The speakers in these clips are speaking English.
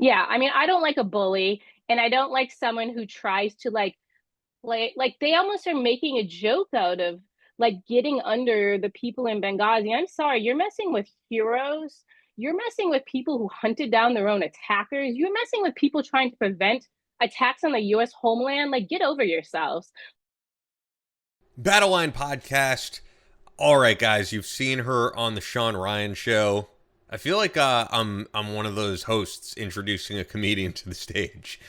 Yeah, I mean, I don't like a bully, and I don't like someone who tries to like they almost are making a joke out of like getting under the people in Benghazi. I'm sorry, you're messing with heroes. You're messing with people who hunted down their own attackers. You're messing with people trying to prevent attacks on the US homeland. Like, get over yourselves. Battle Line Podcast. All right, guys, you've seen her on the Sean Ryan show. I feel like I'm one of those hosts introducing a comedian to the stage,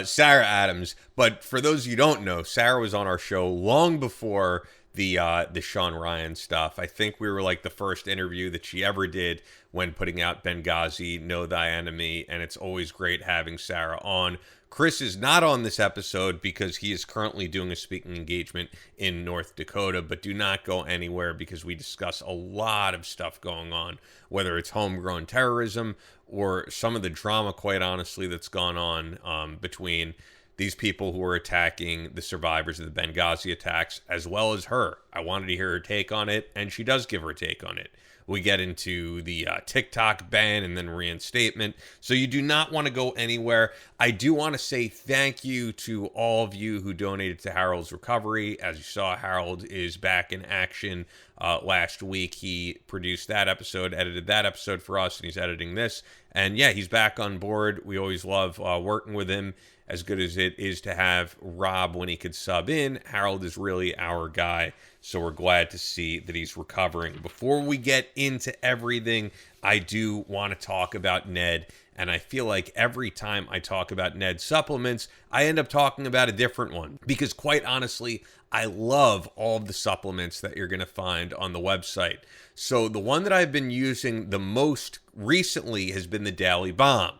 Sarah Adams. But for those you don't know, Sarah was on our show long before the Sean Ryan stuff. I think we were like the first interview that she ever did when putting out Benghazi, Know Thy Enemy, and it's always great having Sarah on. Chris is not on this episode because he is currently doing a speaking engagement in North Dakota, but do not go anywhere because we discuss a lot of stuff going on, whether it's homegrown terrorism or some of the drama, quite honestly, that's gone on between these people who are attacking the survivors of the Benghazi attacks, as well as her. I wanted to hear her take on it, and she does give her take on it. We get into the TikTok ban and then reinstatement. So you do not want to go anywhere. I do want to say thank you to all of you who donated to Harold's recovery. As you saw, Harold is back in action. Last week, he produced that episode, edited that episode for us, and he's editing this. And yeah, he's back on board. We always love working with him. As good as it is to have Rob when he could sub in, Harold is really our guy. So we're glad to see that he's recovering. Before we get into everything, I do want to talk about Ned. And I feel like every time I talk about Ned supplements, I end up talking about a different one. Because quite honestly, I love all of the supplements that you're going to find on the website. So the one that I've been using the most recently has been the Daily Balm.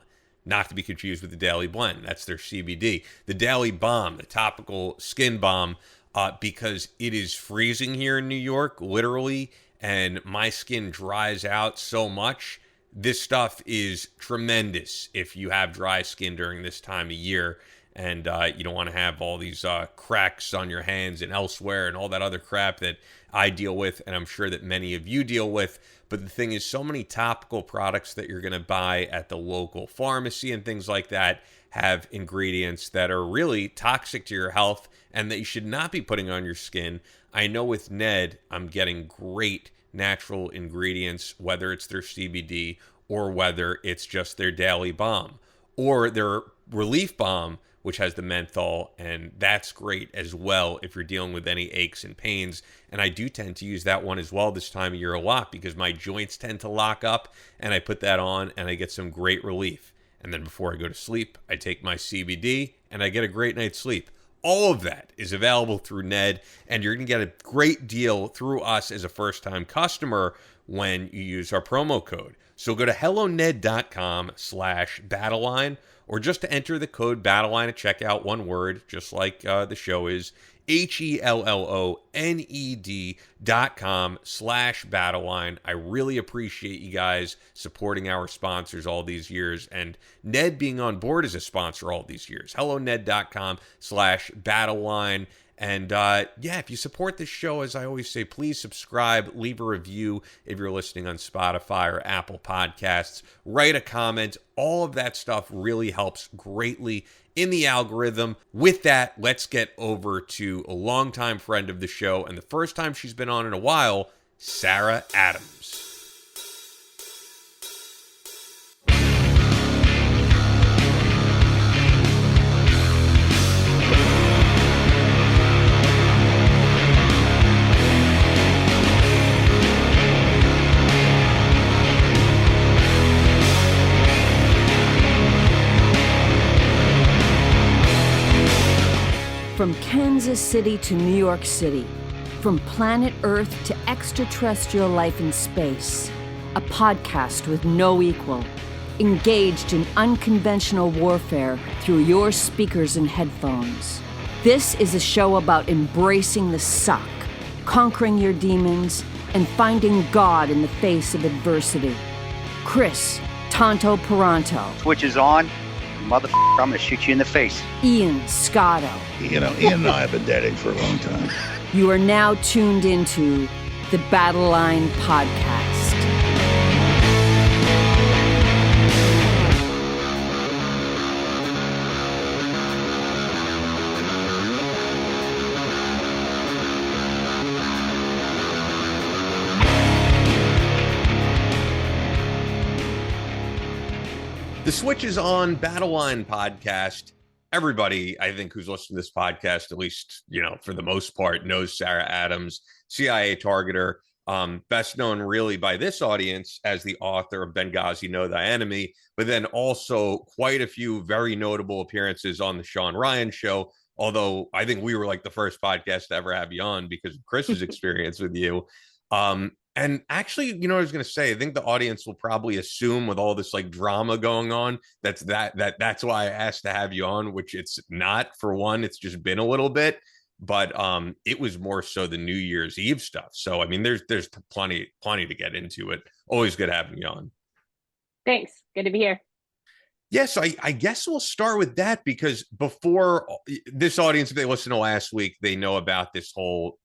Not to be confused with the Daily Blend. That's their CBD. The Daily Balm, the topical skin balm, because it is freezing here in New York, literally, and my skin dries out so much. This stuff is tremendous if you have dry skin during this time of year and you don't want to have all these cracks on your hands and elsewhere and all that other crap that I deal with, and I'm sure that many of you deal with. But the thing is, so many topical products that you're going to buy at the local pharmacy and things like that have ingredients that are really toxic to your health and that you should not be putting on your skin. I know with Ned, I'm getting great natural ingredients, whether it's their CBD or whether it's just their Daily Balm or their Relief Balm, which has the menthol, and that's great as well if you're dealing with any aches and pains. And I do tend to use that one as well this time of year a lot because my joints tend to lock up, and I put that on and I get some great relief. And then before I go to sleep, I take my CBD and I get a great night's sleep. All of that is available through Ned, and you're going to get a great deal through us as a first-time customer when you use our promo code. So go to helloned.com/battleline, or just to enter the code BATTLELINE at checkout, one word, just like the show is, HELLONED.com/BattleLine. I really appreciate you guys supporting our sponsors all these years, and Ned being on board as a sponsor all these years. HelloNed.com/BattleLine. And yeah, if you support this show, as I always say, please subscribe, leave a review if you're listening on Spotify or Apple Podcasts, write a comment. All of that stuff really helps greatly in the algorithm. With that, let's get over to a longtime friend of the show, and the first time she's been on in a while, Sarah Adams. From Kansas City to New York City, from planet Earth to extraterrestrial life in space, a podcast with no equal, engaged in unconventional warfare through your speakers and headphones. This is a show about embracing the suck, conquering your demons, and finding God in the face of adversity. Chris Tonto Peranto. Switch is on. Motherfucker, I'm gonna shoot you in the face. Ian Scotto. You know, Ian and I have been dating for a long time. You are now tuned into the Battle Line Podcast. The Switch is on Battle Line podcast. Everybody, I think, who's listening to this podcast, at least, for the most part, knows Sarah Adams, CIA targeter, best known really by this audience as the author of Benghazi, Know Thy Enemy, but then also quite a few very notable appearances on the Sean Ryan show. Although I think we were like the first podcast to ever have you on because of Chris's experience with you. And actually, I was going to say, I think the audience will probably assume with all this like drama going on, that's why I asked to have you on, which it's not. For one, it's just been a little bit, but it was more so the New Year's Eve stuff. So I mean, there's plenty to get into it. Always good having you on. Thanks. Good to be here. Yes, I guess we'll start with that because before this audience, if they listen to last week, they know about this whole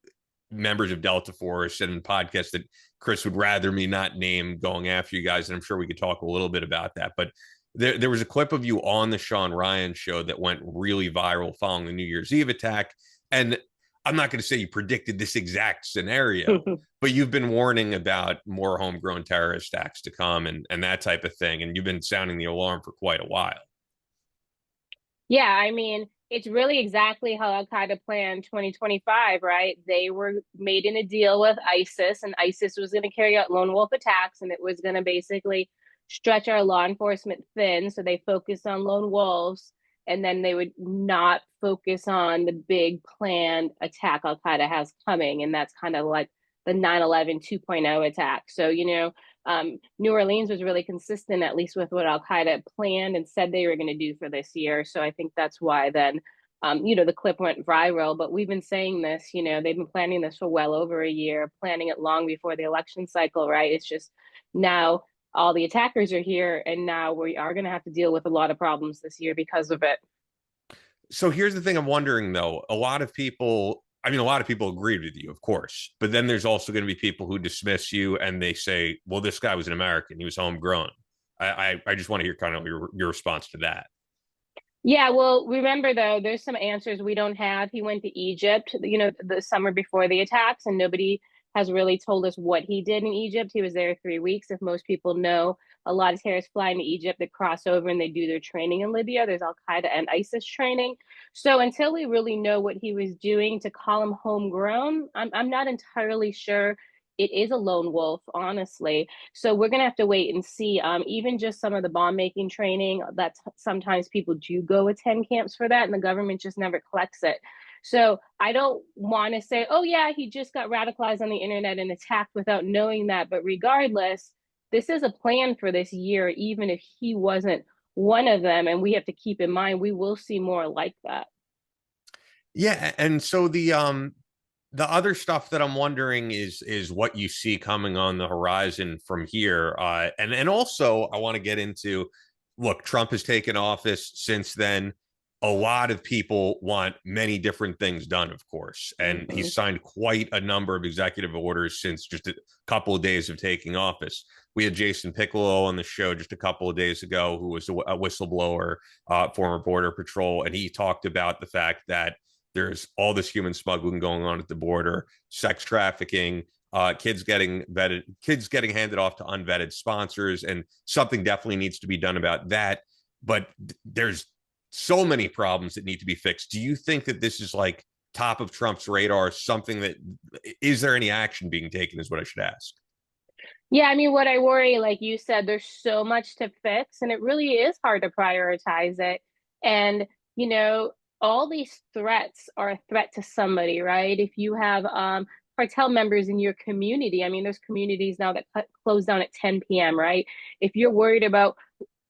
members of Delta Force and podcast that Chris would rather me not name going after you guys. And I'm sure we could talk a little bit about that. But there was a clip of you on the Sean Ryan show that went really viral following the New Year's Eve attack. And I'm not going to say you predicted this exact scenario, but you've been warning about more homegrown terrorist acts to come and that type of thing. And you've been sounding the alarm for quite a while. Yeah, I mean, it's really exactly how Al Qaeda planned 2025, right? They were made in a deal with ISIS, and ISIS was going to carry out lone wolf attacks, and it was going to basically stretch our law enforcement thin. So they focused on lone wolves, and then they would not focus on the big planned attack Al Qaeda has coming. And that's kind of like the 9/11 2.0 attack. So, New Orleans was really consistent, at least with what Al Qaeda planned and said they were going to do for this year. So I think that's why then, the clip went viral. But we've been saying this, they've been planning this for well over a year, planning it long before the election cycle, right? It's just now all the attackers are here, and now we are going to have to deal with a lot of problems this year because of it. So here's the thing I'm wondering, though. A lot of people agreed with you, of course, but then there's also going to be people who dismiss you and they say, well, this guy was an American. He was homegrown. I just want to hear kind of your response to that. Yeah, well, remember, though, there's some answers we don't have. He went to Egypt, the summer before the attacks, and nobody has really told us what he did in Egypt. He was there 3 weeks. If most people know, a lot of terrorists fly into Egypt, they cross over and they do their training in Libya. There's Al Qaeda and ISIS training. So until we really know what he was doing, to call him homegrown, I'm not entirely sure. It is a lone wolf, honestly. So we're going to have to wait and see. Even just some of the bomb making training, that sometimes people do go attend camps for that, and the government just never collects it. So I don't want to say, oh, yeah, he just got radicalized on the internet and attacked without knowing that. But regardless, this is a plan for this year, even if he wasn't one of them. And we have to keep in mind, we will see more like that. Yeah. And so the other stuff that I'm wondering is what you see coming on the horizon from here. And also I want to get into, look, Trump has taken office since then. A lot of people want many different things done, of course, and he's signed quite a number of executive orders since just a couple of days of taking office. We had Jason Piccolo on the show just a couple of days ago, who was a whistleblower, former Border Patrol, and he talked about the fact that there's all this human smuggling going on at the border, sex trafficking, kids getting handed off to unvetted sponsors, and something definitely needs to be done about that. But there's so many problems that need to be fixed. Do you think that this is like top of Trump's radar? Something that, is there any action being taken is what I should ask. Yeah, I mean, what I worry, like you said, there's so much to fix, and it really is hard to prioritize it. And, all these threats are a threat to somebody, right? If you have cartel members in your community, I mean, there's communities now that close down at 10 p.m., right? If you're worried about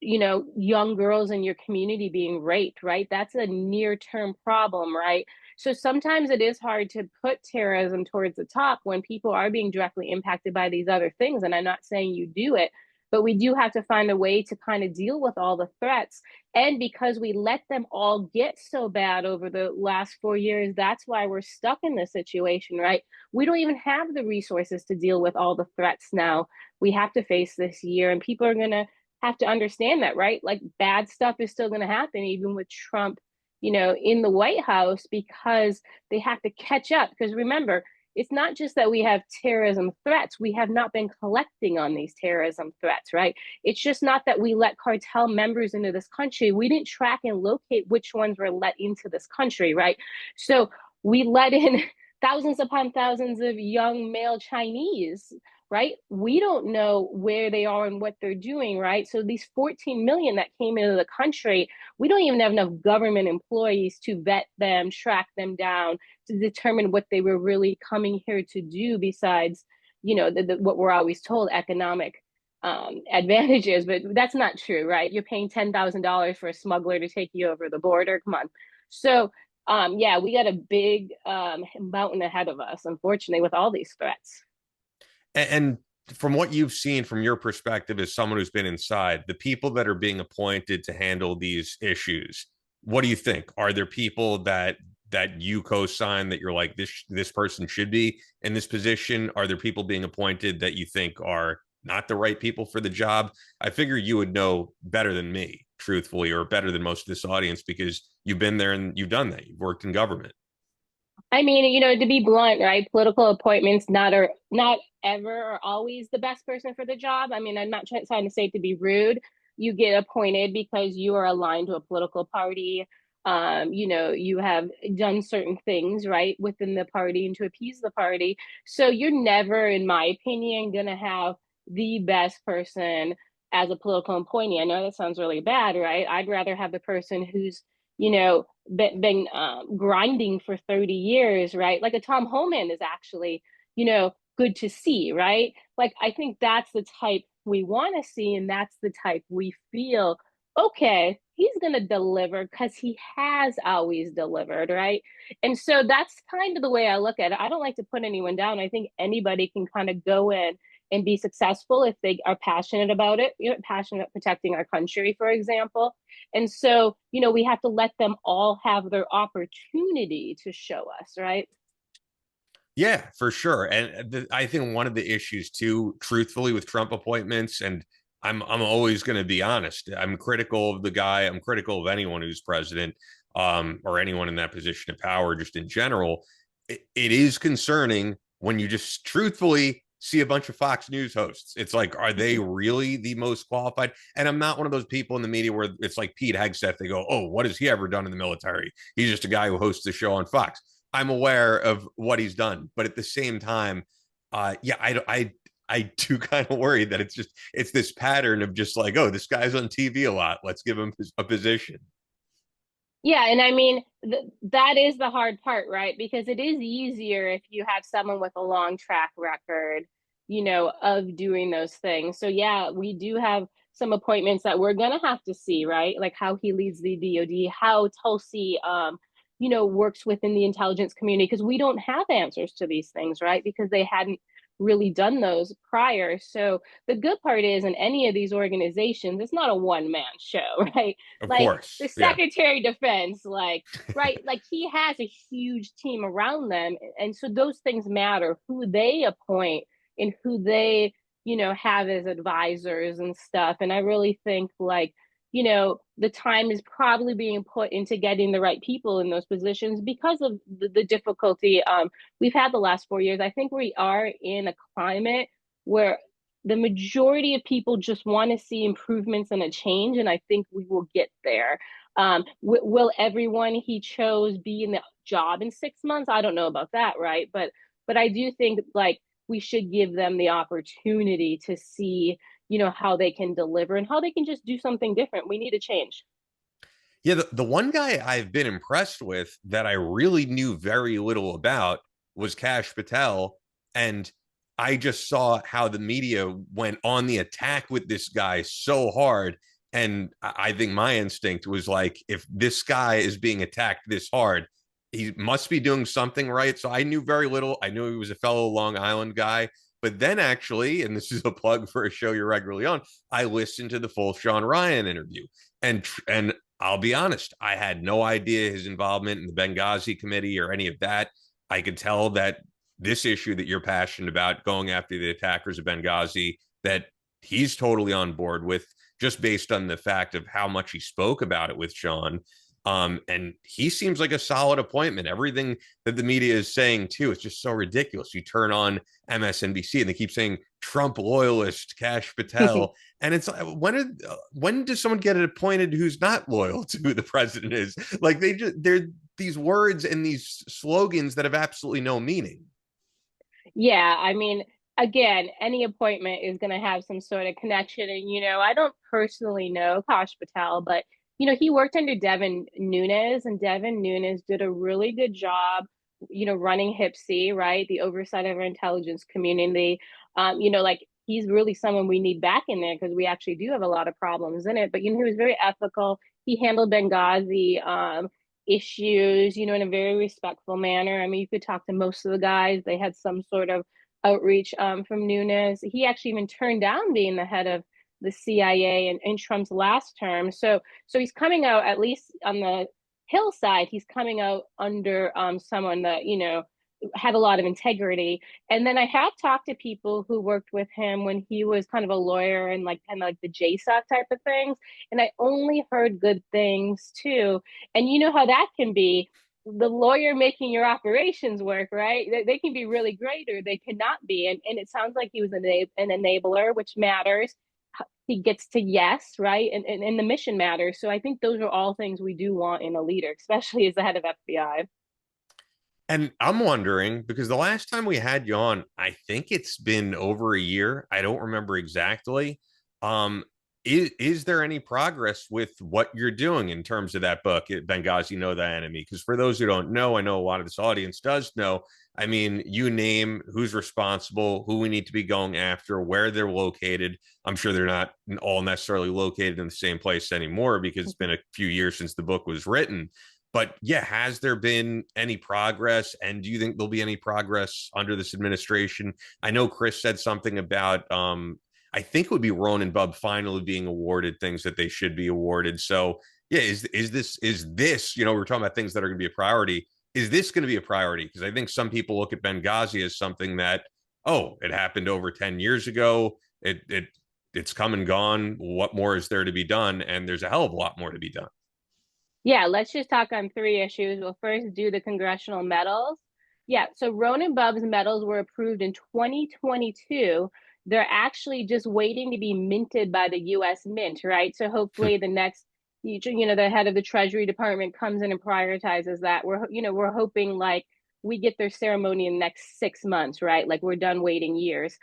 young girls in your community being raped, right? That's a near-term problem, right? So sometimes it is hard to put terrorism towards the top when people are being directly impacted by these other things. And I'm not saying you do it, but we do have to find a way to kind of deal with all the threats. And because we let them all get so bad over the last 4 years, that's why we're stuck in this situation, right? We don't even have the resources to deal with all the threats now we have to face this year. And people are going to have to understand that, right? Like, bad stuff is still going to happen, even with Trump, in the White House, because they have to catch up. Because remember, it's not just that we have terrorism threats, we have not been collecting on these terrorism threats, right? It's just not that we let cartel members into this country. We didn't track and locate which ones were let into this country, right? So we let in thousands upon thousands of young male Chinese, right? We don't know where they are and what they're doing, right? So these 14 million that came into the country, we don't even have enough government employees to vet them, track them down, to determine what they were really coming here to do besides, what we're always told, economic advantages. But that's not true, right? You're paying $10,000 for a smuggler to take you over the border. Come on. So yeah, we got a big mountain ahead of us, unfortunately, with all these threats. And from what you've seen from your perspective as someone who's been inside, the people that are being appointed to handle these issues, what do you think? Are there people that you co-sign that you're like this person should be in this position? Are there people being appointed that you think are not the right people for the job? I figure you would know better than me, truthfully, or better than most of this audience because you've been there and you've done that. You've worked in government. I mean, to be blunt, right? Political appointments not ever or always the best person for the job. I mean, I'm not trying to say it to be rude. You get appointed because you are aligned to a political party. You have done certain things, right, within the party and to appease the party. So you're never, in my opinion, gonna have the best person as a political appointee. I know that sounds really bad, right? I'd rather have the person who's been grinding for 30 years, right? Like a Tom Homan is actually, good to see, right? Like, I think that's the type we want to see, and that's the type we feel, okay, he's going to deliver because he has always delivered, right? And so that's kind of the way I look at it. I don't like to put anyone down. I think anybody can kind of go in and be successful if they are passionate about it, passionate about protecting our country, for example. And so, we have to let them all have their opportunity to show us, right? Yeah, for sure. And I think one of the issues too, truthfully, with Trump appointments, and I'm always going to be honest. I'm critical of the guy. I'm critical of anyone who's president, or anyone in that position of power, just in general. It is concerning when you just truthfully see a bunch of Fox News hosts. It's like, are they really the most qualified? And I'm not one of those people in the media where it's like Pete Hegseth. They go, "Oh, what has he ever done in the military? He's just a guy who hosts the show on Fox." I'm aware of what he's done, but at the same time, yeah, I do kind of worry that it's this pattern of just like, oh, this guy's on TV a lot. Let's give him a position. Yeah, and I mean that is the hard part, right? Because it is easier if you have someone with a long track record, of doing those things. So yeah, we do have some appointments that we're gonna have to see, right? Like how he leads the DoD, how Tulsi, works within the intelligence community, because we don't have answers to these things, right? Because they hadn't really done those prior. So the good part is in any of these organizations, it's not a one man show, right? Of Like the course, yeah. Secretary of Defense, like, right, like he has a huge team around them. And so those things matter, who they appoint and who they, have as advisors and stuff. And I really think like, the time is probably being put into getting the right people in those positions because of the difficulty we've had the last 4 years. I think we are in a climate where the majority of people just want to see improvements and a change, and I think we will get there. Will everyone he chose be in the job in 6 months? I don't know about that, right? But I do think like we should give them the opportunity to see how they can deliver and how they can just do something different. We need to change. Yeah, the one guy I've been impressed with that I really knew very little about was Kash Patel. And I just saw how the media went on the attack with this guy so hard. And I think my instinct was like, if this guy is being attacked this hard, he must be doing something right. So I knew very little. I knew he was a fellow Long Island guy. But then actually, and this is a plug for a show you're regularly on, I listened to the full Sean Ryan interview. And I'll be honest, I had no idea his involvement in the Benghazi committee or any of that. I could tell that this issue that you're passionate about, going after the attackers of Benghazi, that he's totally on board with, just based on the fact of how much he spoke about it with Sean. And he seems like a solid appointment. Everything that the media is saying too, it's just so ridiculous. You turn on MSNBC and they keep saying Trump loyalist Kash Patel, and it's like, when does someone get appointed who's not loyal to who the president is? Like they're these words and these slogans that have absolutely no meaning. Yeah, I mean, again, any appointment is going to have some sort of connection. And, I don't personally know Kash Patel, but, he worked under Devin Nunes, and Devin Nunes did a really good job, running HIPC, right? The oversight of our intelligence community. Like he's really someone we need back in there because we actually do have a lot of problems in it. But, he was very ethical. He handled Benghazi. Issues, in a very respectful manner. I mean, you could talk to most of the guys. They had some sort of outreach from Nunes. He actually even turned down being the head of the CIA in Trump's last term. So he's coming out, at least on the Hill side, he's coming out under someone that, had a lot of integrity. And then I have talked to people who worked with him when he was kind of a lawyer and like kind of like the JSOC type of things. And I only heard good things too. And you know how that can be. The lawyer making your operations work, right? They can be really great or they cannot be. And it sounds like he was an enabler, which matters. He gets to yes, right? And the mission matters. So I think those are all things we do want in a leader, especially as the head of FBI. And I'm wondering because the last time we had you on, I think it's been over a year. I don't remember exactly. Um, is there any progress with what you're doing in terms of that book, Benghazi, Know Thy Enemy? Because for those who don't know, I know a lot of this audience does know. I mean, you name who's responsible, who we need to be going after, where they're located. I'm sure they're not all necessarily located in the same place anymore because it's been a few years since the book was written. But yeah, has there been any progress? And do you think there'll be any progress under this administration? I know Chris said something about I think it would be Roan and Bub finally being awarded things that they should be awarded. So yeah, is this, we're talking about things that are going to be a priority. Is this going to be a priority? Because I think some people look at Benghazi as something that, oh, it happened over 10 years ago. It's come and gone. What more is there to be done? And there's a hell of a lot more to be done. Yeah, let's just talk on three issues. We'll first do the congressional medals. Yeah, so Ronan Bub's medals were approved in 2022. They're actually just waiting to be minted by the US Mint, right? So hopefully the next, the head of the Treasury Department comes in and prioritizes that. We're hoping like we get their ceremony in the next 6 months, right? Like we're done waiting years.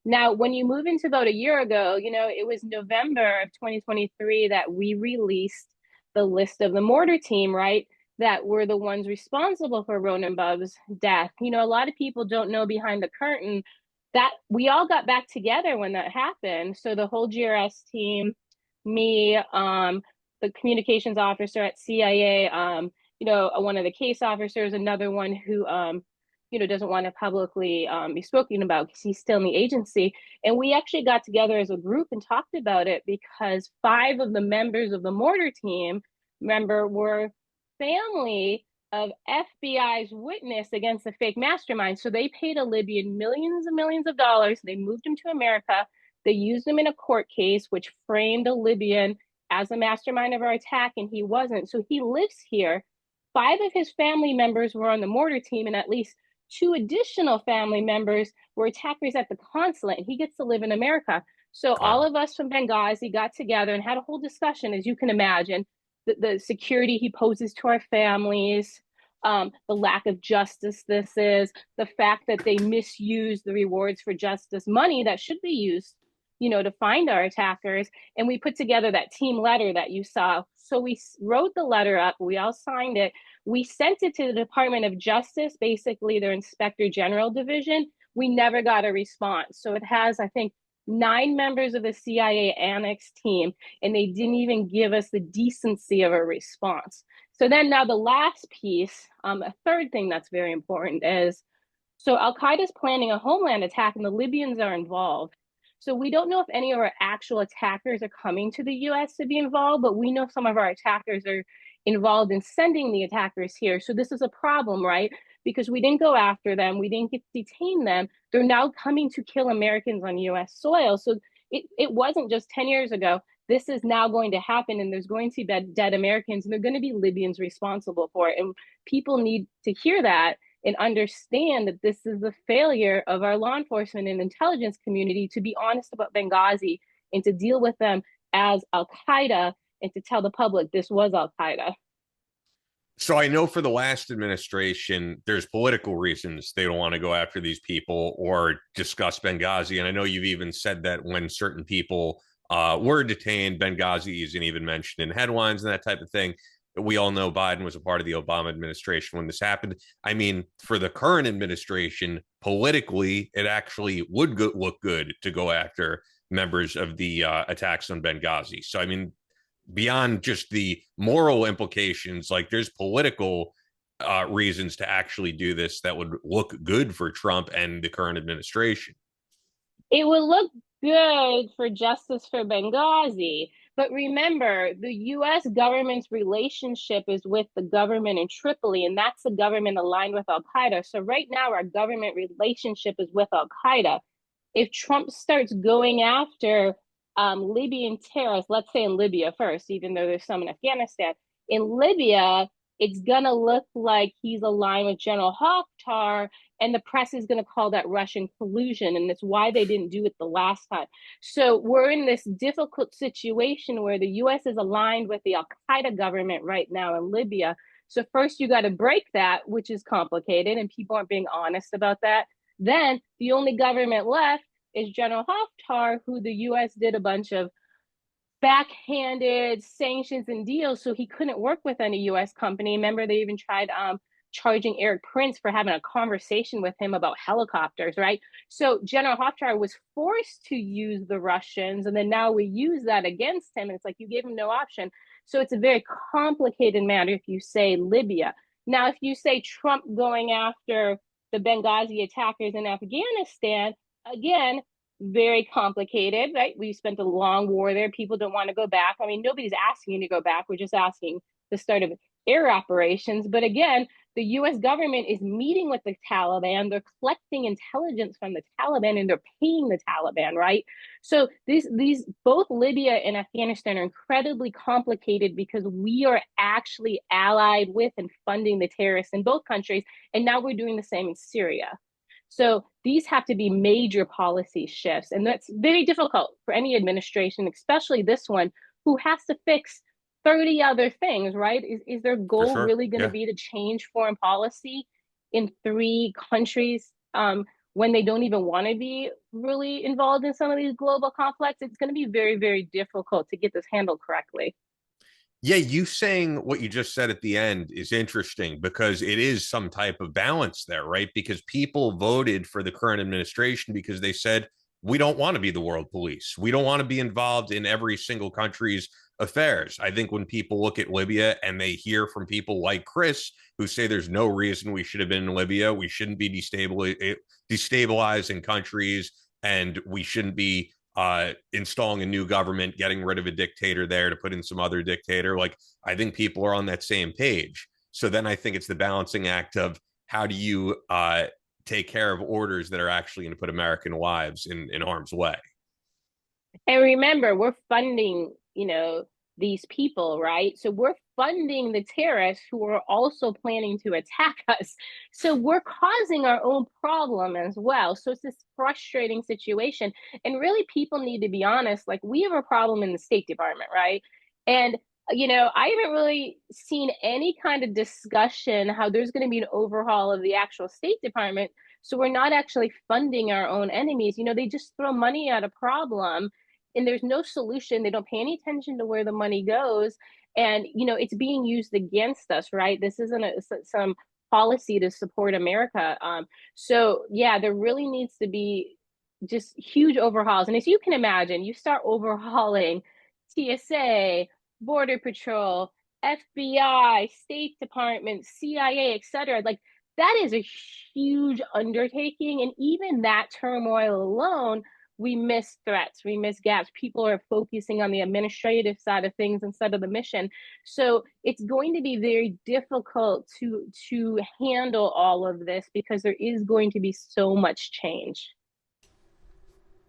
Now, when you move into about a year ago, it was November of 2023 that we released the list of the mortar team, right? That were the ones responsible for Ronan Bub's death. A lot of people don't know behind the curtain that we all got back together when that happened. So the whole GRS team, me, the communications officer at CIA, one of the case officers, another one who, doesn't want to publicly be spoken about because he's still in the agency. And we actually got together as a group and talked about it because 5 of the members of the mortar team, were family of FBI's witness against the fake mastermind. So they paid a Libyan millions and millions of dollars. They moved him to America. They used him in a court case, which framed a Libyan as a mastermind of our attack, and he wasn't. So he lives here. 5 of his family members were on the mortar team, and at least 2 additional family members were attackers at the consulate, and he gets to live in America. So all Wow. of us from Benghazi got together and had a whole discussion, as you can imagine, the security he poses to our families, the lack of justice this is, the fact that they misuse the rewards for justice money that should be used, to find our attackers. And we put together that team letter that you saw. So we wrote the letter up, we all signed it. We sent it to the Department of Justice, basically their Inspector General division. We never got a response. So it has, I think, 9 members of the CIA Annex team, and they didn't even give us the decency of a response. So then now the last piece, a third thing that's very important is, so Al-Qaeda's planning a homeland attack and the Libyans are involved. So we don't know if any of our actual attackers are coming to the US to be involved, but we know some of our attackers are involved in sending the attackers here. So this is a problem, right? Because we didn't go after them, we didn't get to detain them. They're now coming to kill Americans on US soil. So it wasn't just 10 years ago. this is now going to happen and there's going to be dead Americans and they're going to be Libyans responsible for it. And people need to hear that and understand that this is the failure of our law enforcement and intelligence community to be honest about Benghazi and to deal with them as Al Qaeda and to tell the public this was Al Qaeda. So I know for the last administration, there's political reasons they don't want to go after these people or discuss Benghazi. And I know you've even said that when certain people were detained, Benghazi isn't even mentioned in headlines and that type of thing. We all know Biden was a part of the Obama administration when this happened. I mean, for the current administration, politically, it actually would look good to go after members of the attacks on Benghazi. So, I mean, beyond just the moral implications, like there's political reasons to actually do this that would look good for Trump and the current administration. It would look good for justice for Benghazi. But remember, the US government's relationship is with the government in Tripoli, and that's the government aligned with Al Qaeda. So right now, our government relationship is with Al Qaeda. If Trump starts going after Libyan terrorists, let's say in Libya first, even though there's some in Afghanistan, in Libya, it's going to look like he's aligned with General Haftar, and the press is going to call that Russian collusion. And that's why they didn't do it the last time. So we're in this difficult situation where the US is aligned with the Al Qaeda government right now in Libya. So first you got to break that, which is complicated, and people aren't being honest about that. Then the only government left is General Haftar, who the US did a bunch of backhanded sanctions and deals, so he couldn't work with any US company. Remember, they even tried charging Eric Prince for having a conversation with him about helicopters, right? So General Haftar was forced to use the Russians, and then now we use that against him. And it's like you gave him no option. So it's a very complicated matter if you say Libya. Now, if you say Trump going after the Benghazi attackers in Afghanistan, again, very complicated, right? We spent a long war there. People don't want to go back. I mean, nobody's asking you to go back. We're just asking the start of air operations. But again, the US government is meeting with the Taliban. They're collecting intelligence from the Taliban and they're paying the Taliban, right? So these both Libya and Afghanistan are incredibly complicated because we are actually allied with and funding the terrorists in both countries. And now we're doing the same in Syria. So these have to be major policy shifts. And that's very difficult for any administration, especially this one, who has to fix 30 other things, right? Is their For goal sure. really going to Yeah. be to change foreign policy in three countries when they don't even want to be really involved in some of these global conflicts? It's going to be very, very difficult to get this handled correctly. Yeah, you saying what you just said at the end is interesting because it is some type of balance there, right? Because people voted for the current administration because they said, we don't want to be the world police. We don't want to be involved in every single country's affairs. I think when people look at Libya and they hear from people like Chris who say there's no reason we should have been in Libya, we shouldn't be destabilizing countries, and we shouldn't be installing a new government, getting rid of a dictator there to put in some other dictator. Like, I think people are on that same page. So then I think it's the balancing act of how do you take care of orders that are actually going to put American lives in harm's way. And remember, we're funding, these people, right? So we're funding the terrorists who are also planning to attack us. So we're causing our own problem as well. So it's this frustrating situation. And really, people need to be honest. Like, we have a problem in the State Department, right? And I haven't really seen any kind of discussion how there's going to be an overhaul of the actual State Department. So we're not actually funding our own enemies. They just throw money at a problem and there's no solution. They don't pay any attention to where the money goes. And, it's being used against us, right? This isn't some policy to support America. So, yeah, there really needs to be just huge overhauls. And as you can imagine, you start overhauling TSA, Border Patrol, FBI, State Department, CIA, etc. Like, that is a huge undertaking. And even that turmoil alone, we miss threats, we miss gaps. People are focusing on the administrative side of things instead of the mission. So it's going to be very difficult to handle all of this because there is going to be so much change.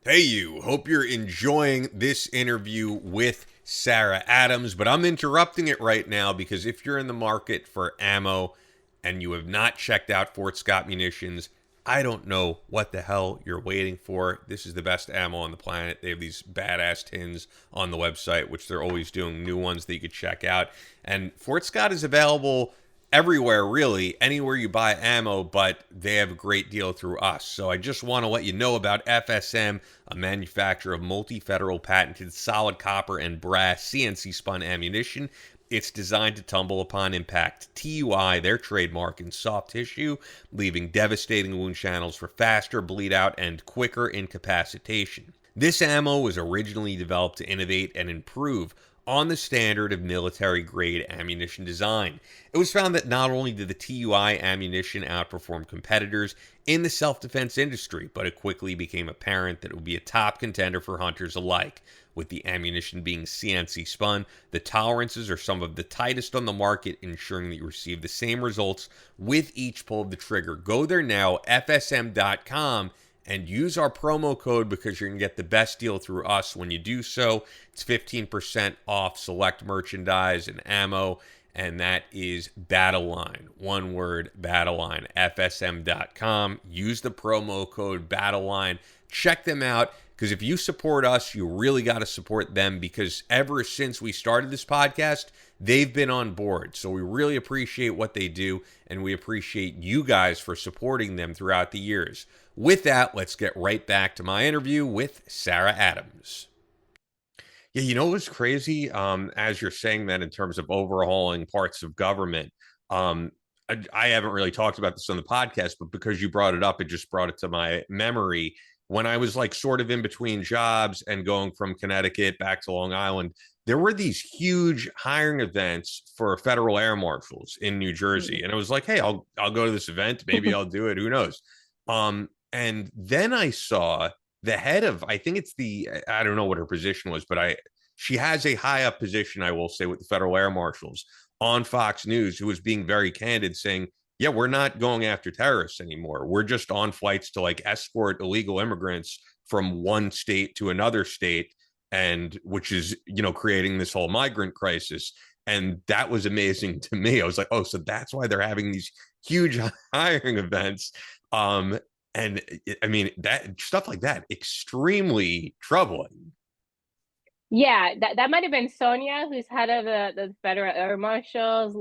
Hey, you. Hope you're enjoying this interview with Sarah Adams, but I'm interrupting it right now because if you're in the market for ammo and you have not checked out Fort Scott Munitions, I don't know what the hell you're waiting for. This is the best ammo on the planet. They have these badass tins on the website, which they're always doing new ones that you could check out. And Fort Scott is available everywhere, really, anywhere you buy ammo, but they have a great deal through us. So I just want to let you know about FSM, a manufacturer of multi-federal patented solid copper and brass CNC spun ammunition. It's designed to tumble upon impact. TUI, their trademark in soft tissue, leaving devastating wound channels for faster bleed out and quicker incapacitation. This ammo was originally developed to innovate and improve on the standard of military-grade ammunition design. It was found that not only did the TUI ammunition outperform competitors in the self-defense industry, but it quickly became apparent that it would be a top contender for hunters alike. With the ammunition being CNC spun, the tolerances are some of the tightest on the market, ensuring that you receive the same results with each pull of the trigger. Go there now, fsm.com, and use our promo code because you're going to get the best deal through us when you do so. It's 15% off select merchandise and ammo, and that is Battleline. One word, Battleline, fsm.com. Use the promo code Battleline. Check them out, because if you support us, you really got to support them, because ever since we started this podcast, they've been on board. So we really appreciate what they do, and we appreciate you guys for supporting them throughout the years. With that, let's get right back to my interview with Sarah Adams. Yeah, you know what's crazy? As you're saying that in terms of overhauling parts of government, I haven't really talked about this on the podcast, but because you brought it up, it just brought it to my memory. When I was like sort of in between jobs and going from Connecticut back to Long Island, there were these huge hiring events for federal air marshals in New Jersey. And it was like, hey, I'll go to this event. Maybe I'll do it. Who knows? And then I saw the head of, I think it's I don't know what her position was, but she has a high up position, I will say, with the federal air marshals on Fox News, who was being very candid, saying, yeah, we're not going after terrorists anymore. We're just on flights to like escort illegal immigrants from one state to another state, and which is, creating this whole migrant crisis. And that was amazing to me. I was like, oh, so that's why they're having these huge hiring events. And I mean, that stuff like that, extremely troubling. Yeah, that might have been Sonia, who's head of the Federal Air Marshals,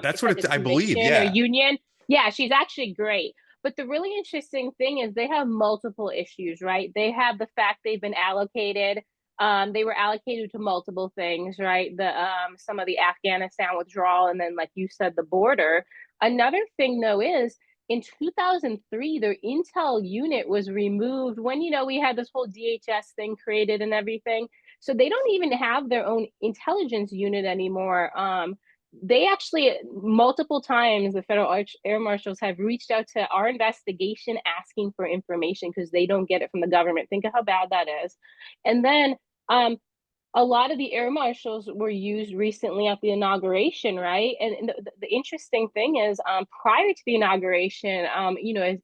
That's it's what like a it's, I believe. commission or Yeah. union. Yeah, she's actually great. But the really interesting thing is they have multiple issues, right? They have the fact they've been allocated. They were allocated to multiple things, right? The some of the Afghanistan withdrawal, and then, like you said, the border. Another thing, though, is in 2003, their intel unit was removed when, we had this whole DHS thing created and everything. So they don't even have their own intelligence unit anymore. They actually, multiple times, the federal air marshals have reached out to our investigation asking for information because they don't get it from the government. Think of how bad that is. And then a lot of the air marshals were used recently at the inauguration, right? And the interesting thing is, prior to the inauguration,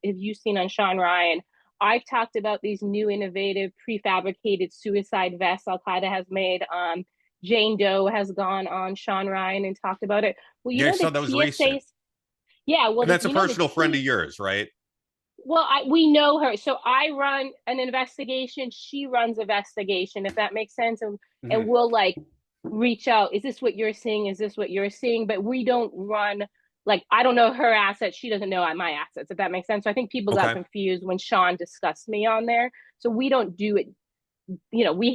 if you've seen on Sean Ryan, I've talked about these new innovative prefabricated suicide vests Al Qaeda has made. Jane Doe has gone on Sean Ryan and talked about it. Well, Yeah, I the saw that was recent. TSA's, yeah, well, And that's a personal friend of yours, right? well, we know her. So I run an investigation. She runs investigation, if that makes sense. And Mm-hmm. we'll like reach out. Is this what you're seeing? Is this what you're seeing? But we don't run, like, I don't know her assets. She doesn't know my assets, if that makes sense. So I think people got Okay. confused when Sean discussed me on there. So we don't do it.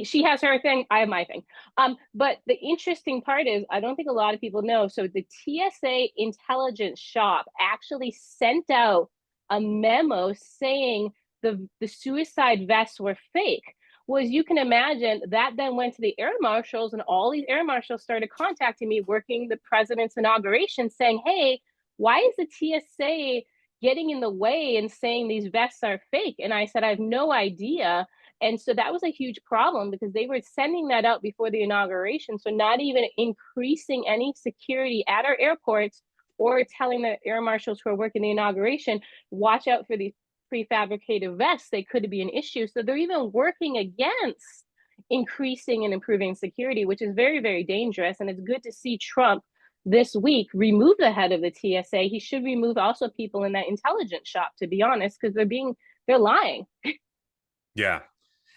She has her thing, I have my thing. But the interesting part is, I don't think a lot of people know. So the TSA intelligence shop actually sent out a memo saying the suicide vests were fake. Well, as you can imagine, that then went to the air marshals, and all these air marshals started contacting me working the president's inauguration saying, hey, why is the TSA getting in the way and saying these vests are fake? And I said, I have no idea. And so that was a huge problem because they were sending that out before the inauguration. So not even increasing any security at our airports or telling the air marshals who are working the inauguration, watch out for these prefabricated vests, they could be an issue. So they're even working against increasing and improving security, which is very, very dangerous. And it's good to see Trump this week remove the head of the TSA. He should remove also people in that intelligence shop, to be honest, because they're lying. Yeah.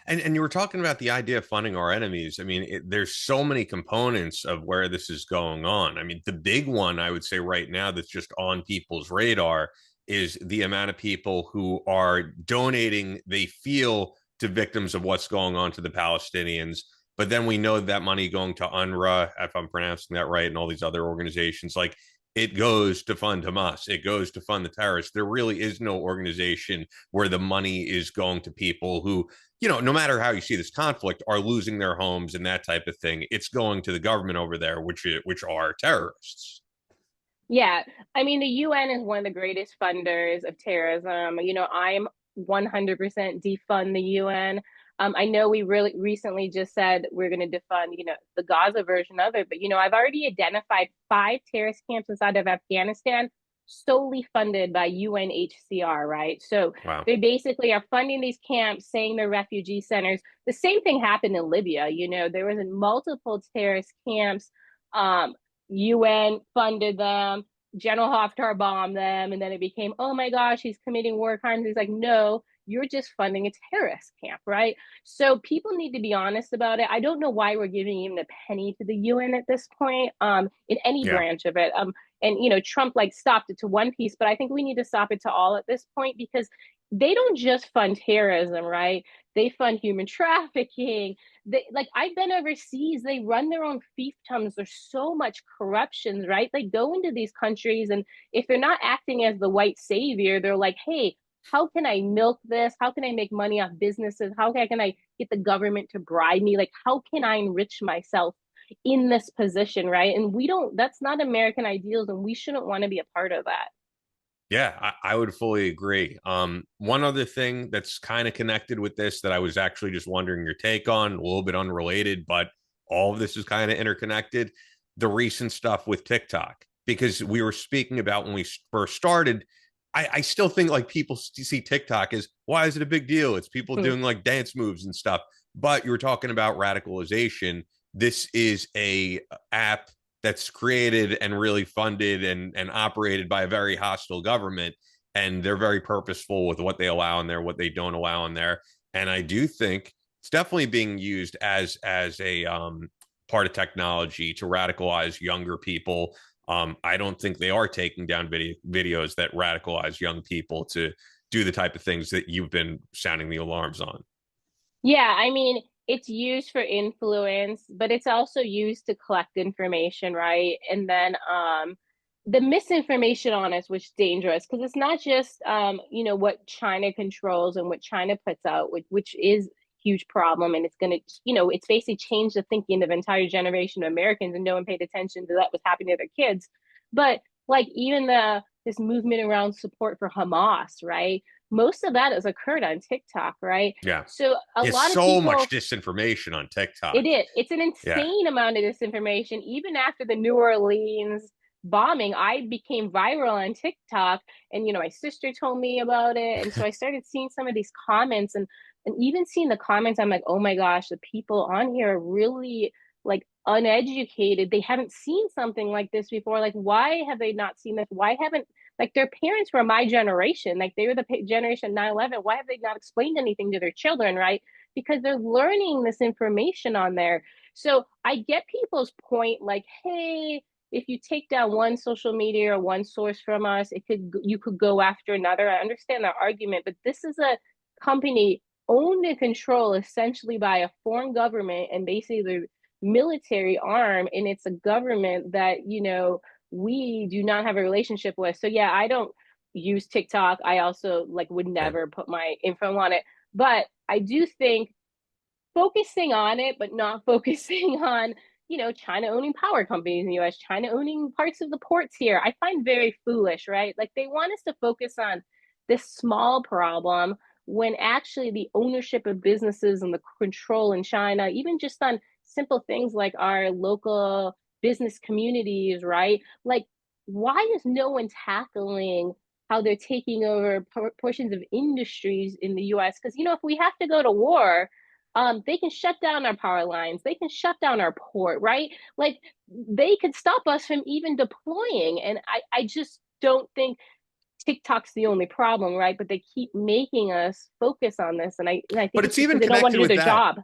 And you were talking about the idea of funding our enemies. I mean, there's so many components of where this is going on. I mean, the big one I would say right now that's just on people's radar is the amount of people who are donating, they feel, to victims of what's going on to the Palestinians. But then we know that money going to UNRWA, if I'm pronouncing that right, and all these other organizations, like it goes to fund Hamas, it goes to fund the terrorists. There really is no organization where the money is going to people who, no matter how you see this conflict, are losing their homes and that type of thing. It's going to the government over there, which are terrorists. Yeah, I mean, the UN is one of the greatest funders of terrorism. I'm 100% defund the UN. I know we really recently just said we're going to defund, the Gaza version of it, but I've already identified 5 terrorist camps inside of Afghanistan solely funded by UNHCR, right? So Wow. they basically are funding these camps, saying they're refugee centers. The same thing happened in Libya. There was multiple terrorist camps. UN funded them. General Haftar bombed them, and then it became, oh my gosh, he's committing war crimes. He's like, no, you're just funding a terrorist camp, right? So people need to be honest about it. I don't know why we're giving even a penny to the UN at this point, in any Yeah. branch of it. And Trump stopped it to one piece, but I think we need to stop it to all at this point because they don't just fund terrorism, right? They fund human trafficking. I've been overseas, they run their own fiefdoms. There's so much corruption, right? They go into these countries, and if they're not acting as the white savior, they're like, hey, how can I milk this? How can I make money off businesses? How can I get the government to bribe me? How can I enrich myself in this position, right? And that's not American ideals, and we shouldn't want to be a part of that. Yeah, I would fully agree. One other thing that's kind of connected with this that I was actually just wondering your take on, a little bit unrelated, but all of this is kind of interconnected. The recent stuff with TikTok, because we were speaking about when we first started. I still think people see TikTok as, why is it a big deal? It's people Hmm. doing dance moves and stuff. But you were talking about radicalization. This is a app that's created and really funded and operated by a very hostile government. And they're very purposeful with what they allow in there, what they don't allow in there. And I do think it's definitely being used as a part of technology to radicalize younger people. I don't think they are taking down videos that radicalize young people to do the type of things that you've been sounding the alarms on. Yeah, I mean, it's used for influence, but it's also used to collect information, right? And then the misinformation on it, which is dangerous because it's not just what China controls and what China puts out, which is a huge problem, and it's going to it's basically changed the thinking of an entire generation of Americans, and no one paid attention to that was happening to their kids. But even this movement around support for Hamas, right? Most of that has occurred on TikTok, right? Yeah. So a It's lot of so much people, disinformation on TikTok. it is. It's an Yeah. insane amount of disinformation. Even after the New Orleans bombing, I became viral on TikTok, and my sister told me about it, and so I started seeing some of these comments, and even seeing the comments, I'm like, oh my gosh, the people on here are really uneducated. They haven't seen something like this before. Why have they not seen this? Why haven't their parents were my generation, they were the generation 9/11. Why have they not explained anything to their children, right? Because they're learning this information on there. So I get people's point, hey, if you take down one social media or one source from us, you could go after another. I understand that argument, but this is a company owned and controlled essentially by a foreign government and basically the military arm, and it's a government that we do not have a relationship with. So yeah, I don't use TikTok. I also would Yeah. never put my info on it. But I do think focusing on it, but not focusing on, China owning power companies in the US, China owning parts of the ports here, I find very foolish, right? They want us to focus on this small problem when actually the ownership of businesses and the control in China, even just on simple things like our local business communities, right? Why is no one tackling how they're taking over portions of industries in the US. Because, if we have to go to war, they can shut down our power lines, they can shut down our port, right? Like, they could stop us from even deploying. And I just don't think TikTok's the only problem, right? But they keep making us focus on this. And I think But it's it's because even they don't want to connected do with their that. job.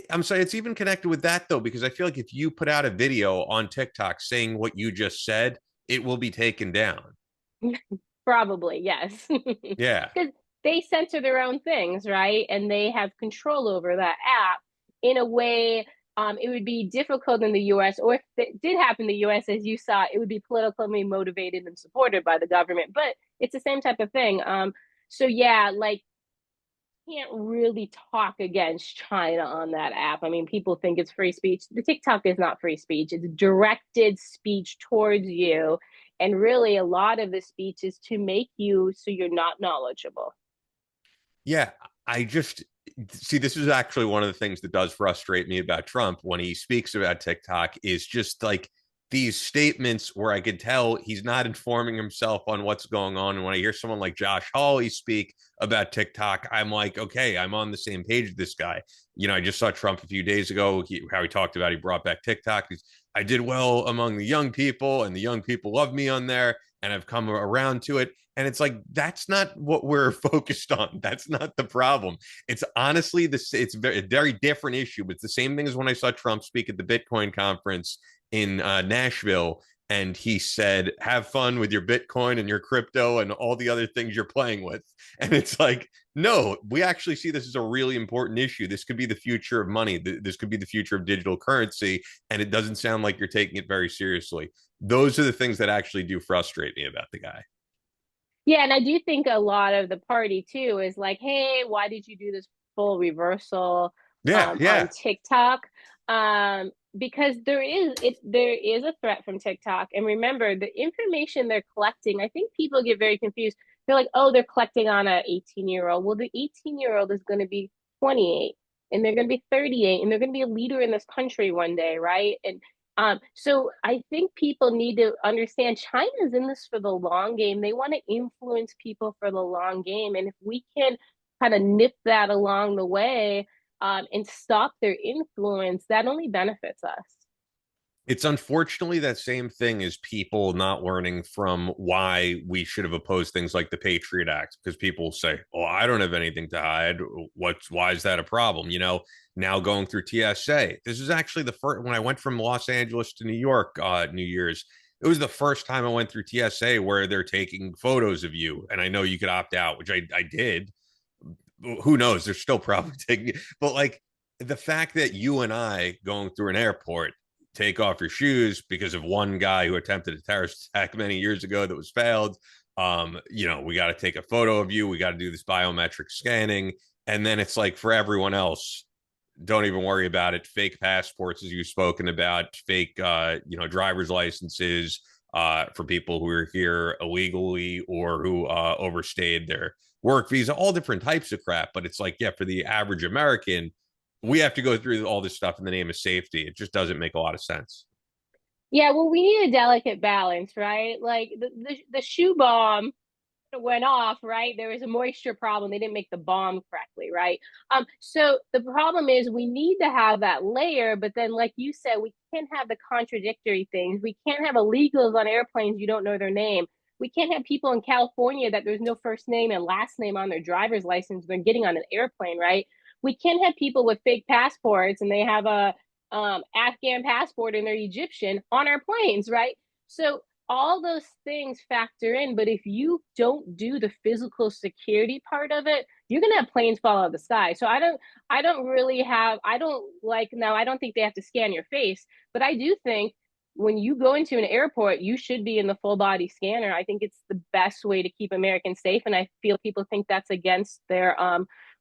I'm sorry, it's even connected with that though, because I feel like if you put out a video on TikTok saying what you just said, it will be taken down. Probably, yes. Yeah. Because they censor their own things, right? And they have control over that app in a way. It would be difficult in the US, or if it did happen in the US, as you saw, it would be politically motivated and supported by the government. But it's the same type of thing. So yeah, like, can't really talk against China on that app. I mean, people think it's free speech. The TikTok is not free speech. It's directed speech towards you. And really, a lot of the speech is to make you so you're not knowledgeable. Yeah, I just see this is actually one of the things that does frustrate me about Trump when he speaks about TikTok is just like these statements where I could tell he's not informing himself on what's going on. And when I hear someone like Josh Hawley speak about TikTok, I'm like, okay, I'm on the same page with this guy. I just saw Trump a few days ago, how he talked about he brought back TikTok. I did well among the young people, and the young people love me on there, and I've come around to it. And it's like, that's not what we're focused on. That's not the problem. It's honestly this. It's a very different issue. But it's the same thing as when I saw Trump speak at the Bitcoin conference in Nashville, and he said, "Have fun with your Bitcoin and your crypto and all the other things you're playing with." And it's like, no, we actually see this as a really important issue. This could be the future of money. This could be the future of digital currency, and it doesn't sound like you're taking it very seriously. Those are the things that actually do frustrate me about the guy. Yeah, and I do think a lot of the party too is like, hey, why did you do this full reversal Yeah, on yeah. TikTok? Because there is a threat from TikTok. And remember, the information they're collecting, I think people get very confused. They're like, oh, they're collecting on a 18-year-old. Well, the 18-year-old is going to be 28, and they're going to be 38, and they're going to be a leader in this country one day, right? So I think people need to understand China's in this for the long game. They want to influence people for the long game. And if we can kind of nip that along the way, and stop their influence, that only benefits us. It's unfortunately that same thing as people not learning from why we should have opposed things like the Patriot Act, because people say, "Oh, I don't have anything to hide. Why is that a problem?" Now going through TSA. This is actually the first when I went from Los Angeles to New York, New Year's. It was the first time I went through TSA where they're taking photos of you, and I know you could opt out, which I did. Who knows? They're still probably taking it, but like the fact that you and I going through an airport take off your shoes because of one guy who attempted a terrorist attack many years ago that was failed. We got to take a photo of you. We got to do this biometric scanning. And then it's like for everyone else, don't even worry about it. Fake passports, as you've spoken about, fake, driver's licenses for people who are here illegally or who overstayed their work visa, all different types of crap. But it's like, yeah, for the average American, we have to go through all this stuff in the name of safety. It just doesn't make a lot of sense. Yeah, well, we need a delicate balance, right? Like the shoe bomb went off, right? There was a moisture problem. They didn't make the bomb correctly, right? So the problem is we need to have that layer, but then, like you said, we can't have the contradictory things. We can't have illegals on airplanes you don't know their name. We can't have people in California that there's no first name and last name on their driver's license. They're getting on an airplane, right? We can't have people with fake passports and they have a Afghan passport and they're Egyptian on our planes, right? So all those things factor in, but if you don't do the physical security part of it, you're gonna have planes fall out of the sky. So I don't like, now I don't think they have to scan your face, but I do think when you go into an airport, you should be in the full body scanner. I think it's the best way to keep Americans safe. And I feel people think that's against their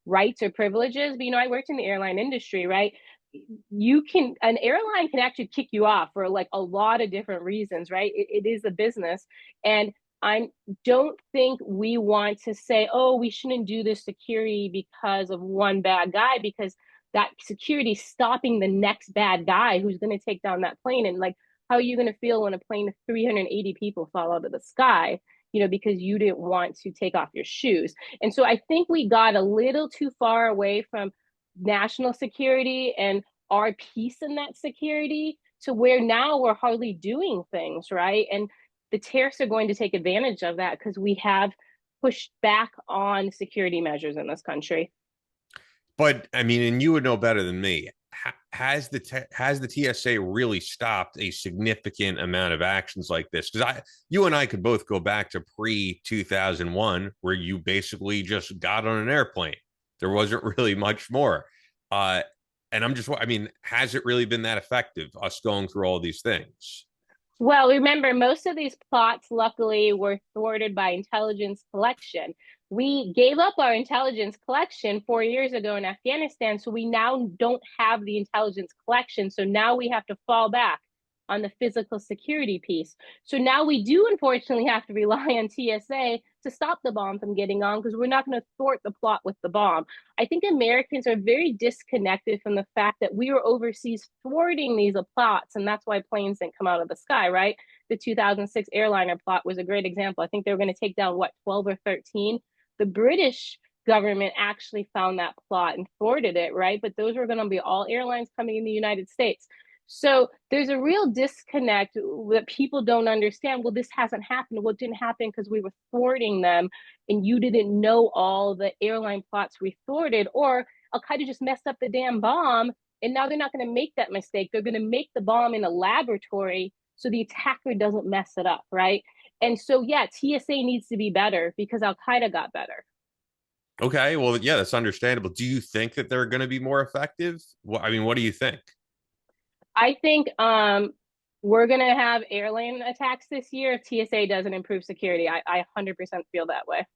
rights or privileges. But I worked in the airline industry, right? An airline can actually kick you off for like a lot of different reasons, right? It is a business. And I don't think we want to say, oh, we shouldn't do this security because of one bad guy, because that security is stopping the next bad guy who's going to take down that plane. And like, how are you going to feel when a plane of 380 people fall out of the sky? because you didn't want to take off your shoes. And so I think we got a little too far away from national security and our piece in that security to where now we're hardly doing things, right? And the tariffs are going to take advantage of that because we have pushed back on security measures in this country. But I mean, and you would know better than me. Has the TSA really stopped a significant amount of actions like this? Because you and I could both go back to pre 2001, where you basically just got on an airplane. There wasn't really much more. Uh, and I mean, has it really been that effective? Us going through all these things? Well, remember, most of these plots, luckily, were thwarted by intelligence collection. We gave up our intelligence collection 4 years ago in Afghanistan, so we now don't have the intelligence collection. So now we have to fall back on the physical security piece. So now we do, unfortunately, have to rely on TSA to stop the bomb from getting on because we're not going to thwart the plot with the bomb. I think Americans are very disconnected from the fact that we were overseas thwarting these plots, and that's why planes didn't come out of the sky, right? The 2006 airliner plot was a great example. I think they were going to take down, 12 or 13? The British government actually found that plot and thwarted it, right? But those were going to be all airlines coming in the United States. So there's a real disconnect that people don't understand. Well, this hasn't happened. Well, it didn't happen because we were thwarting them and you didn't know all the airline plots we thwarted, or Al Qaeda just messed up the damn bomb and now they're not going to make that mistake. They're going to make the bomb in a laboratory so the attacker doesn't mess it up, right? And so, yeah, TSA needs to be better because Al Qaeda got better. Okay, well, yeah, that's understandable. Do you think that they're going to be more effective? Well, I mean, what do you think? I think we're going to have airline attacks this year if TSA doesn't improve security. I 100% feel that way.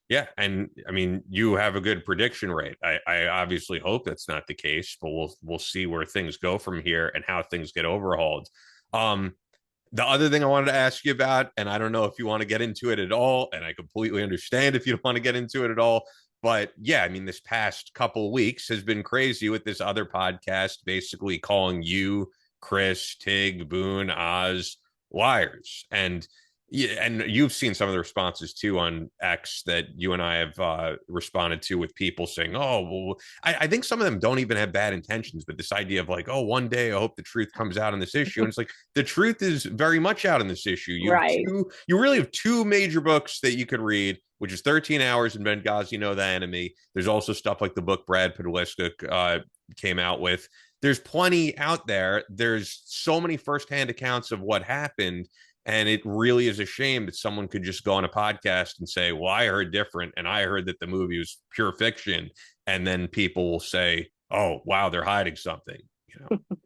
Yeah, and I mean, you have a good prediction rate. I obviously hope that's not the case, but we'll see where things go from here and how things get overhauled. Um, the other thing I wanted to ask you about, and I don't know if you want to get into it at all, and I completely understand if you don't want to get into it at all, but yeah, I mean, this past couple of weeks has been crazy with this other podcast basically calling you, Chris, Tig, Boone, Oz liars. And yeah, and you've seen some of the responses too on X that you and I have responded to with people saying, "Oh, well," I think some of them don't even have bad intentions, but this idea of like, "Oh, one day I hope the truth comes out on this issue," and it's like the truth is very much out on this issue. Right. You really have two major books that you could read, which is 13 Hours in Benghazi, Know the Enemy. There's also stuff like the book Brad Podoliska came out with. There's plenty out there. There's so many firsthand accounts of what happened. And it really is a shame that someone could just go on a podcast and say, well, I heard different. And I heard that the movie was pure fiction. And then people will say, oh, wow, they're hiding something. You know?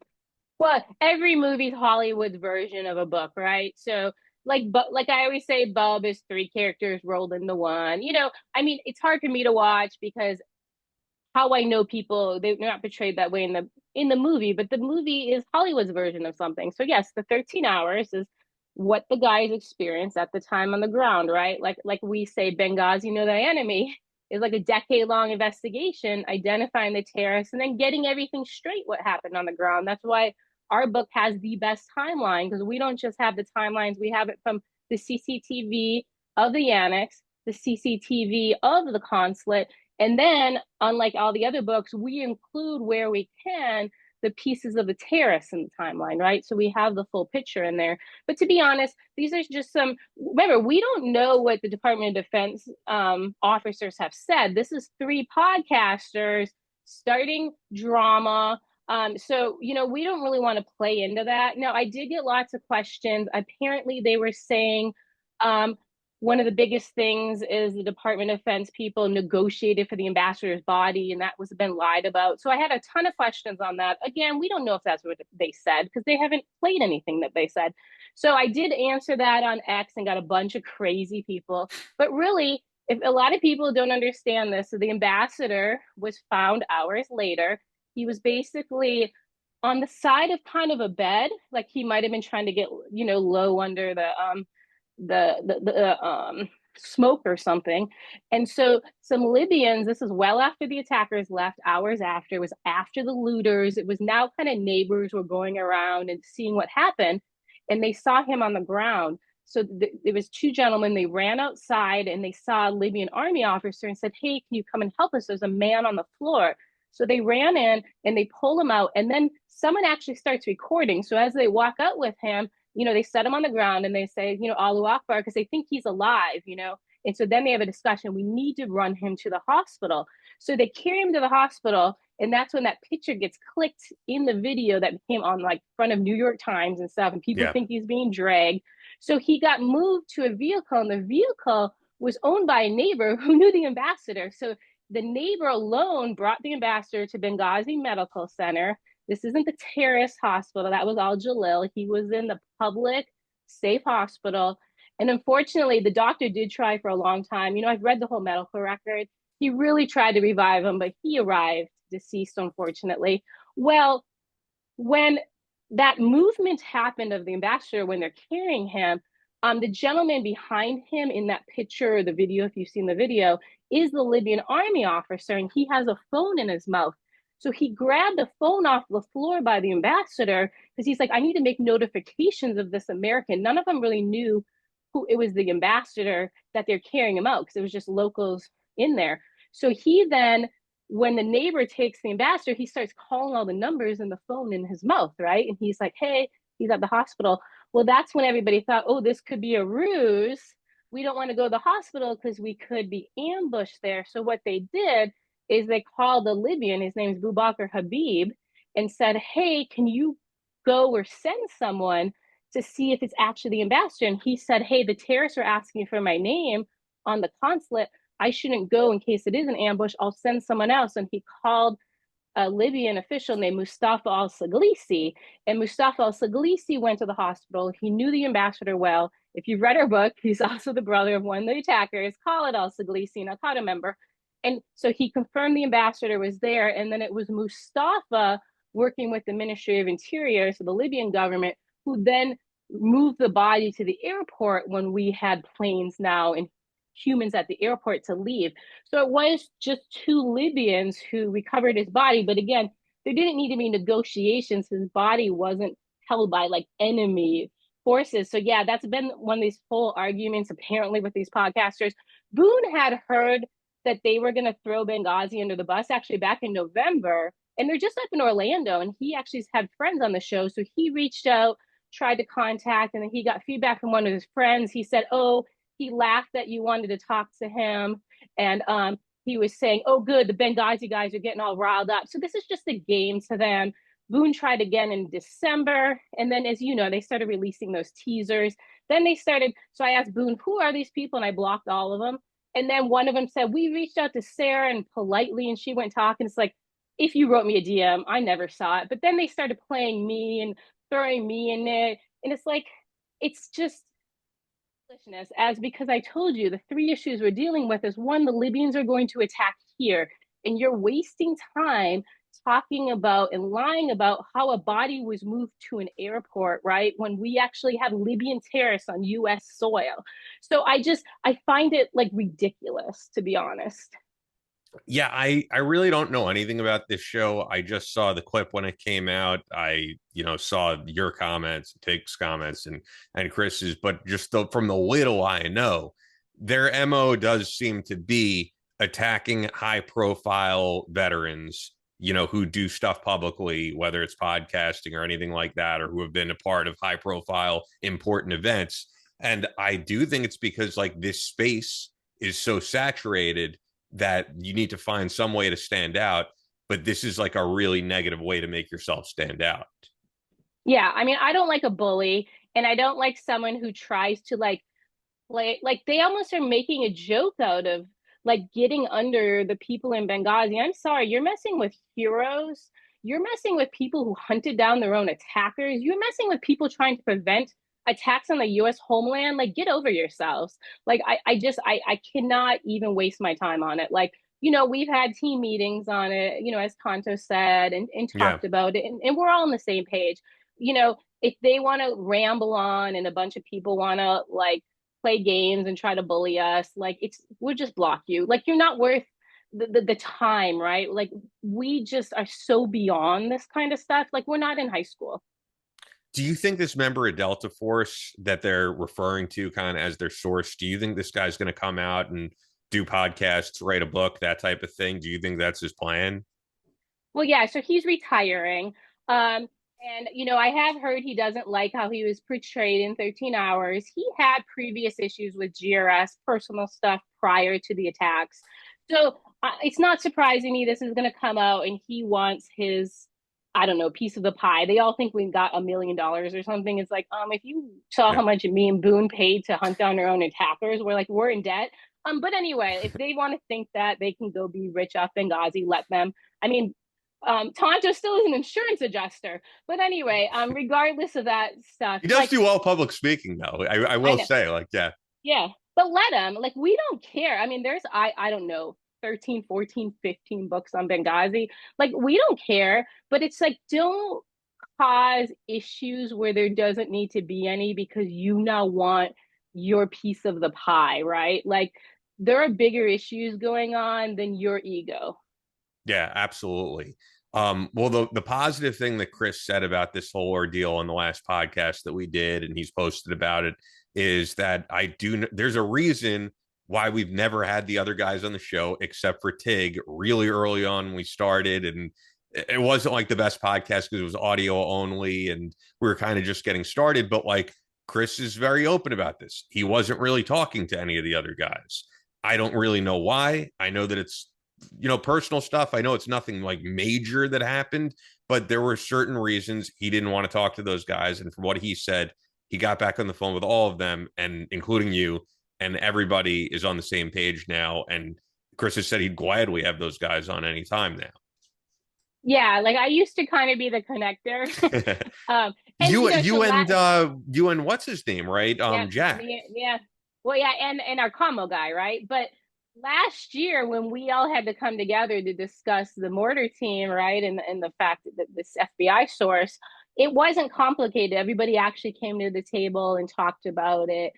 Well, every movie's Hollywood's version of a book, right? So like I always say, Bub is three characters rolled into one. I mean, it's hard for me to watch because how I know people, they're not portrayed that way in the movie, but the movie is Hollywood's version of something. So yes, the 13 hours is what the guys experienced at the time on the ground, right? Like we say, Benghazi, Know the Enemy is like a decade-long investigation, identifying the terrorists and then getting everything straight what happened on the ground. That's why our book has the best timeline, because we don't just have the timelines, we have it from the CCTV of the annex, the CCTV of the consulate, and then, unlike all the other books, we include where we can the pieces of the terrorists in the timeline, right? So we have the full picture in there. But to be honest, these are just remember, we don't know what the Department of Defense officers have said. This is three podcasters starting drama. So, we don't really want to play into that. Now, I did get lots of questions. Apparently, they were saying, one of the biggest things is the Department of Defense people negotiated for the ambassador's body, and that was been lied about. So I had a ton of questions on that. Again, we don't know if that's what they said because they haven't played anything that they said. So I did answer that on X and got a bunch of crazy people. But really, if a lot of people don't understand this, so the ambassador was found hours later. He was basically on the side of kind of a bed, like he might have been trying to get, low under the smoke or something. And so some Libyans, this is well after the attackers left, hours after, it was after the looters, it was now kind of neighbors were going around and seeing what happened, and they saw him on the ground. So there was two gentlemen. They ran outside and they saw a Libyan army officer and said, "Hey, can you come and help us? There's a man on the floor." So they ran in and they pull him out. And then someone actually starts recording. So as they walk out with him, they set him on the ground and they say, Allahu Akbar, because they think he's alive. And so then they have a discussion. We need to run him to the hospital. So they carry him to the hospital. And that's when that picture gets clicked in the video that came on like front of New York Times and stuff. And people Yeah. think he's being dragged. So he got moved to a vehicle, and the vehicle was owned by a neighbor who knew the ambassador. So the neighbor alone brought the ambassador to Benghazi Medical Center. This isn't the terrorist hospital. That was Al Jalil. He was in the public, safe hospital. And unfortunately, the doctor did try for a long time. I've read the whole medical record. He really tried to revive him, but he arrived deceased, unfortunately. Well, when that movement happened of the ambassador, when they're carrying him, the gentleman behind him in that picture or the video, if you've seen the video, is the Libyan army officer, and he has a phone in his mouth. So he grabbed the phone off the floor by the ambassador because he's like, I need to make notifications of this American. None of them really knew who it was, the ambassador that they're carrying him out, because it was just locals in there. So he then, when the neighbor takes the ambassador, he starts calling all the numbers in the phone in his mouth, right? And he's like, hey, he's at the hospital. Well, that's when everybody thought, oh, this could be a ruse. We don't want to go to the hospital because we could be ambushed there. So what they did is they called the Libyan, his name is Boubacar Habib, and said, hey, can you go or send someone to see if it's actually the ambassador? And he said, hey, the terrorists are asking for my name on the consulate. I shouldn't go in case it is an ambush. I'll send someone else. And he called a Libyan official named Mustafa al-Saglisi. And Mustafa al-Saglisi went to the hospital. He knew the ambassador well. If you've read her book, he's also the brother of one of the attackers, Khalid al-Saglisi, an Al-Qaeda member. And so he confirmed the ambassador was there. And then it was Mustafa working with the Ministry of Interior, so the Libyan government, who then moved the body to the airport when we had planes now and humans at the airport to leave. So it was just two Libyans who recovered his body. But again, there didn't need to be negotiations. His body wasn't held by like enemy forces. So yeah, that's been one of these whole arguments apparently with these podcasters. Boone had heard that they were going to throw Benghazi under the bus actually back in November. And they're just up in Orlando. And he actually had friends on the show. So he reached out, tried to contact, and then he got feedback from one of his friends. He said, oh, he laughed that you wanted to talk to him. And he was saying, oh, good, the Benghazi guys are getting all riled up. So this is just a game to them. Boone tried again in December. And then, as you know, they started releasing those teasers. Then they started. So I asked Boone, who are these people? And I blocked all of them. And then one of them said, we reached out to Sarah and politely, and she went talking. It's like, if you wrote me a DM, I never saw it. But then they started playing me and throwing me in it. And it's like, it's just foolishness, as because I told you the three issues we're dealing with is one, the Libyans are going to attack here, and you're wasting time talking about and lying about how a body was moved to an airport, right? When we actually have Libyan terrorists on US soil. So I find it like ridiculous, to be honest. Yeah, I really don't know anything about this show. I just saw the clip when it came out. I saw your comments, Take's comments, and Chris's, but just from the little I know, their MO does seem to be attacking high profile veterans, who do stuff publicly, whether it's podcasting or anything like that, or who have been a part of high profile important events. And I do think it's because like this space is so saturated that you need to find some way to stand out, but this is like a really negative way to make yourself stand out. Yeah, I mean, I don't like a bully, and I don't like someone who tries to like play, like they almost are making a joke out of like getting under the people in Benghazi. I'm sorry, you're messing with heroes. You're messing with people who hunted down their own attackers. You're messing with people trying to prevent attacks on the US homeland. Like, get over yourselves. Like, I cannot even waste my time on it. Like, we've had team meetings on it, as Kanto said, and Yeah. talked about it, and we're all on the same page. If they want to ramble on and a bunch of people want to like play games and try to bully us, like we'll just block you. Like, you're not worth the time, right? Like, we just are so beyond this kind of stuff. Like, we're not in high school. Do you think this member of Delta Force that they're referring to kind of as their source, do you think this guy's going to come out and do podcasts, write a book, that type of thing? Do you think that's his plan? Well, yeah, so he's retiring. And I have heard he doesn't like how he was portrayed in 13 Hours. He had previous issues with GRS, personal stuff prior to the attacks. So it's not surprising me this is going to come out and he wants his, I don't know, piece of the pie. They all think we got $1 million or something. It's like, if you saw Yeah. how much me and Boone paid to hunt down our own attackers, we're in debt. But anyway, if they want to think that, they can go be rich off Benghazi, let them. I mean, Tonto still is an insurance adjuster. But anyway, regardless of that stuff, He does like, do well public speaking, though. I I will know, say, like, yeah. yeah, but let him. Like, we don't care. I mean, I don't know, 13, 14, 15 books on Benghazi. Like, we don't care, but it's like, don't cause issues where there doesn't need to be any because you now want your piece of the pie, right? Like, there are bigger issues going on than your ego. Yeah, absolutely. Well, the positive thing that Chris said about this whole ordeal on the last podcast that we did, and he's posted about it, is that there's a reason why we've never had the other guys on the show except for Tig really early on when we started. And it wasn't like the best podcast because it was audio only and we were kind of just getting started. But like Chris is very open about this. He wasn't really talking to any of the other guys. I don't really know why. I know that it's personal stuff. I know it's nothing like major that happened, but there were certain reasons he didn't want to talk to those guys. And from what he said, he got back on the phone with all of them, and including you, and everybody is on the same page now. And Chris has said he'd gladly have those guys on any time Yeah, like I used to kind of be the connector. now. And You and what's his name, right? yeah, Jack. yeah. Well, yeah, and our commo guy, right? But last year when we all had to come together to discuss the mortar team, right, and the fact that this FBI source, it wasn't complicated. Everybody actually came to the table and talked about it.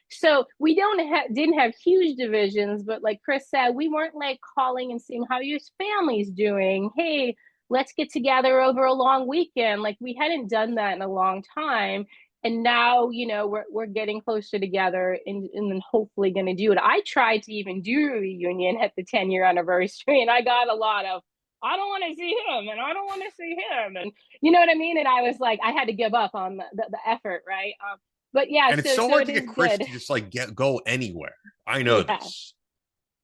So we didn't have huge divisions, but like Chris said, we weren't like calling and seeing how your family's doing. Hey, let's get together over a long weekend. Like we hadn't done that in a long time. And now, we're getting closer together and then hopefully going to do it. I tried to even do a reunion at the 10-year anniversary, and I got a lot of, I don't want to see him, and I don't want to see him, and you know what I mean. And I was like, I had to give up on the effort, right? But yeah, And it's so so hard it to is get Chris good. to just like go anywhere. I know Yeah. this.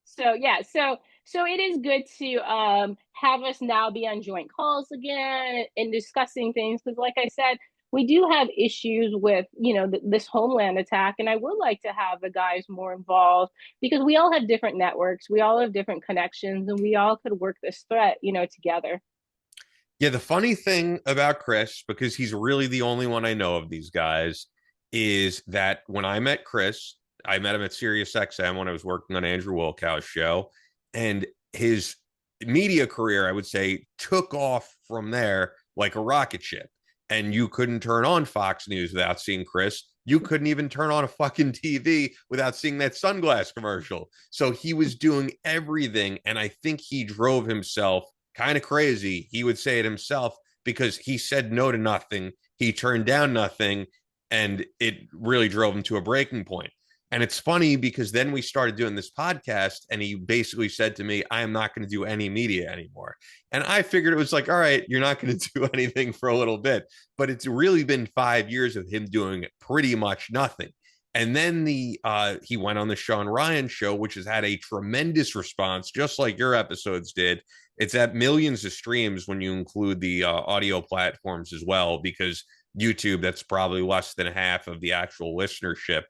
So yeah, so it is good to have us now be on joint calls again and discussing things because, like I said, we do have issues with this homeland attack, and I would like to have the guys more involved because we all have different networks, we all have different connections, and we all could work this threat together. Yeah, the funny thing about Chris, because he's really the only one I know of these guys, is that when I met Chris, I met him at SiriusXM when I was working on Andrew Wilkow's show, and his media career, I would say, took off from there like a rocket ship. And you couldn't turn on Fox News without seeing Chris. You couldn't even turn on a fucking TV without seeing that sunglass commercial. So he was doing everything, and I think he drove himself kind of crazy. He would say it himself because he said no to nothing. He turned down nothing, and it really drove him to a breaking point. And it's funny because then we started doing this podcast, and he basically said to me, I am not going to do any media anymore. And I figured it was like, all right, you're not going to do anything for a little bit. But it's really been 5 years of him doing pretty much nothing. And then he went on the Sean Ryan show, which has had a tremendous response, just like your episodes did. It's at millions of streams when you include the audio platforms as well, because YouTube, that's probably less than half of the actual listenership.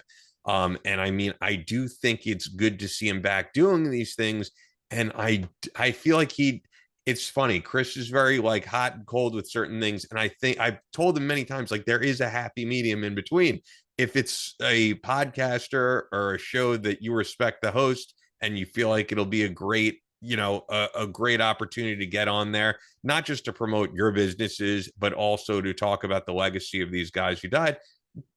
And I mean, I do think it's good to see him back doing these things. And I feel like it's funny. Chris is very like hot and cold with certain things. And I think I've told him many times, like there is a happy medium in between. If it's a podcaster or a show that you respect the host and you feel like it'll be a great, a great opportunity to get on there, not just to promote your businesses, but also to talk about the legacy of these guys who died,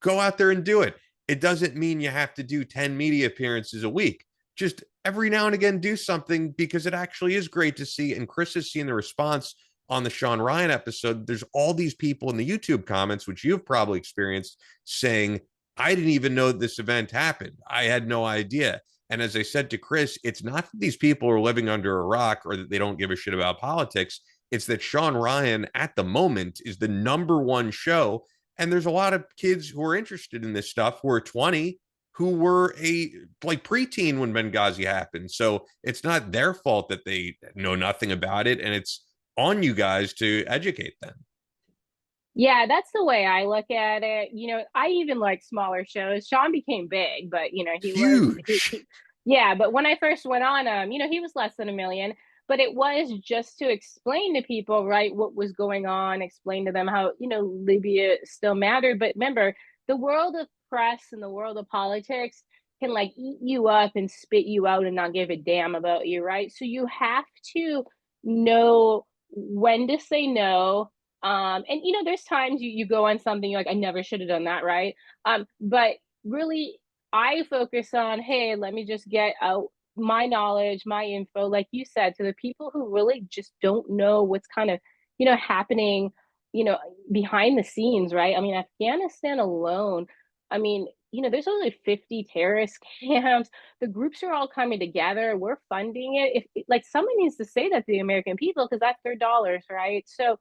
go out there and do it. It doesn't mean you have to do 10 media appearances a week. Just every now and again, do something because it actually is great to see. And Chris has seen the response on the Sean Ryan episode, there's all these people in the YouTube comments, which you've probably experienced, saying, I didn't even know this event happened. I had no idea. And as I said to Chris, it's not that these people are living under a rock or that they don't give a shit about politics. It's that Sean Ryan at the moment is the number one show. And there's a lot of kids who are interested in this stuff who are 20 who were a like preteen when Benghazi happened. So it's not their fault that they know nothing about it. And it's on you guys to educate them. Yeah, that's the way I look at it. I even like smaller shows. Sean became big, but he was Huge. yeah, but when I first went on he was less than a million, but it was just to explain to people, right, what was going on, explain to them how, Libya still mattered. But remember, the world of press and the world of politics can like eat you up and spit you out and not give a damn about you, right? So you have to know when to say no. And there's times you go on something you're like, I never should have done that, right? But really, I focus on, hey, let me just get out my knowledge, my info, like you said, to the people who really just don't know what's kind of, happening, you know, behind the scenes, right? I mean, Afghanistan alone, I mean, there's only 50 terrorist camps. The groups are all coming together. We're funding it. If like someone needs to say that to the American people because that's their dollars, right? So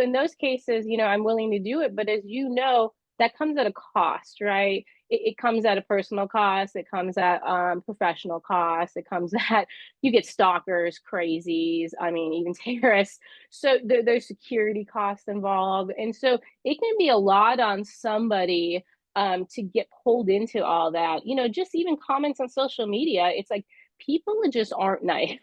in those cases, I'm willing to do it. But as you know, that comes at a cost, right? It comes at a personal cost. It comes at professional cost. It comes at you get stalkers, crazies. I mean, even terrorists. So there's security costs involved, and so it can be a lot on somebody to get pulled into all that. Just even comments on social media. It's like people just aren't nice.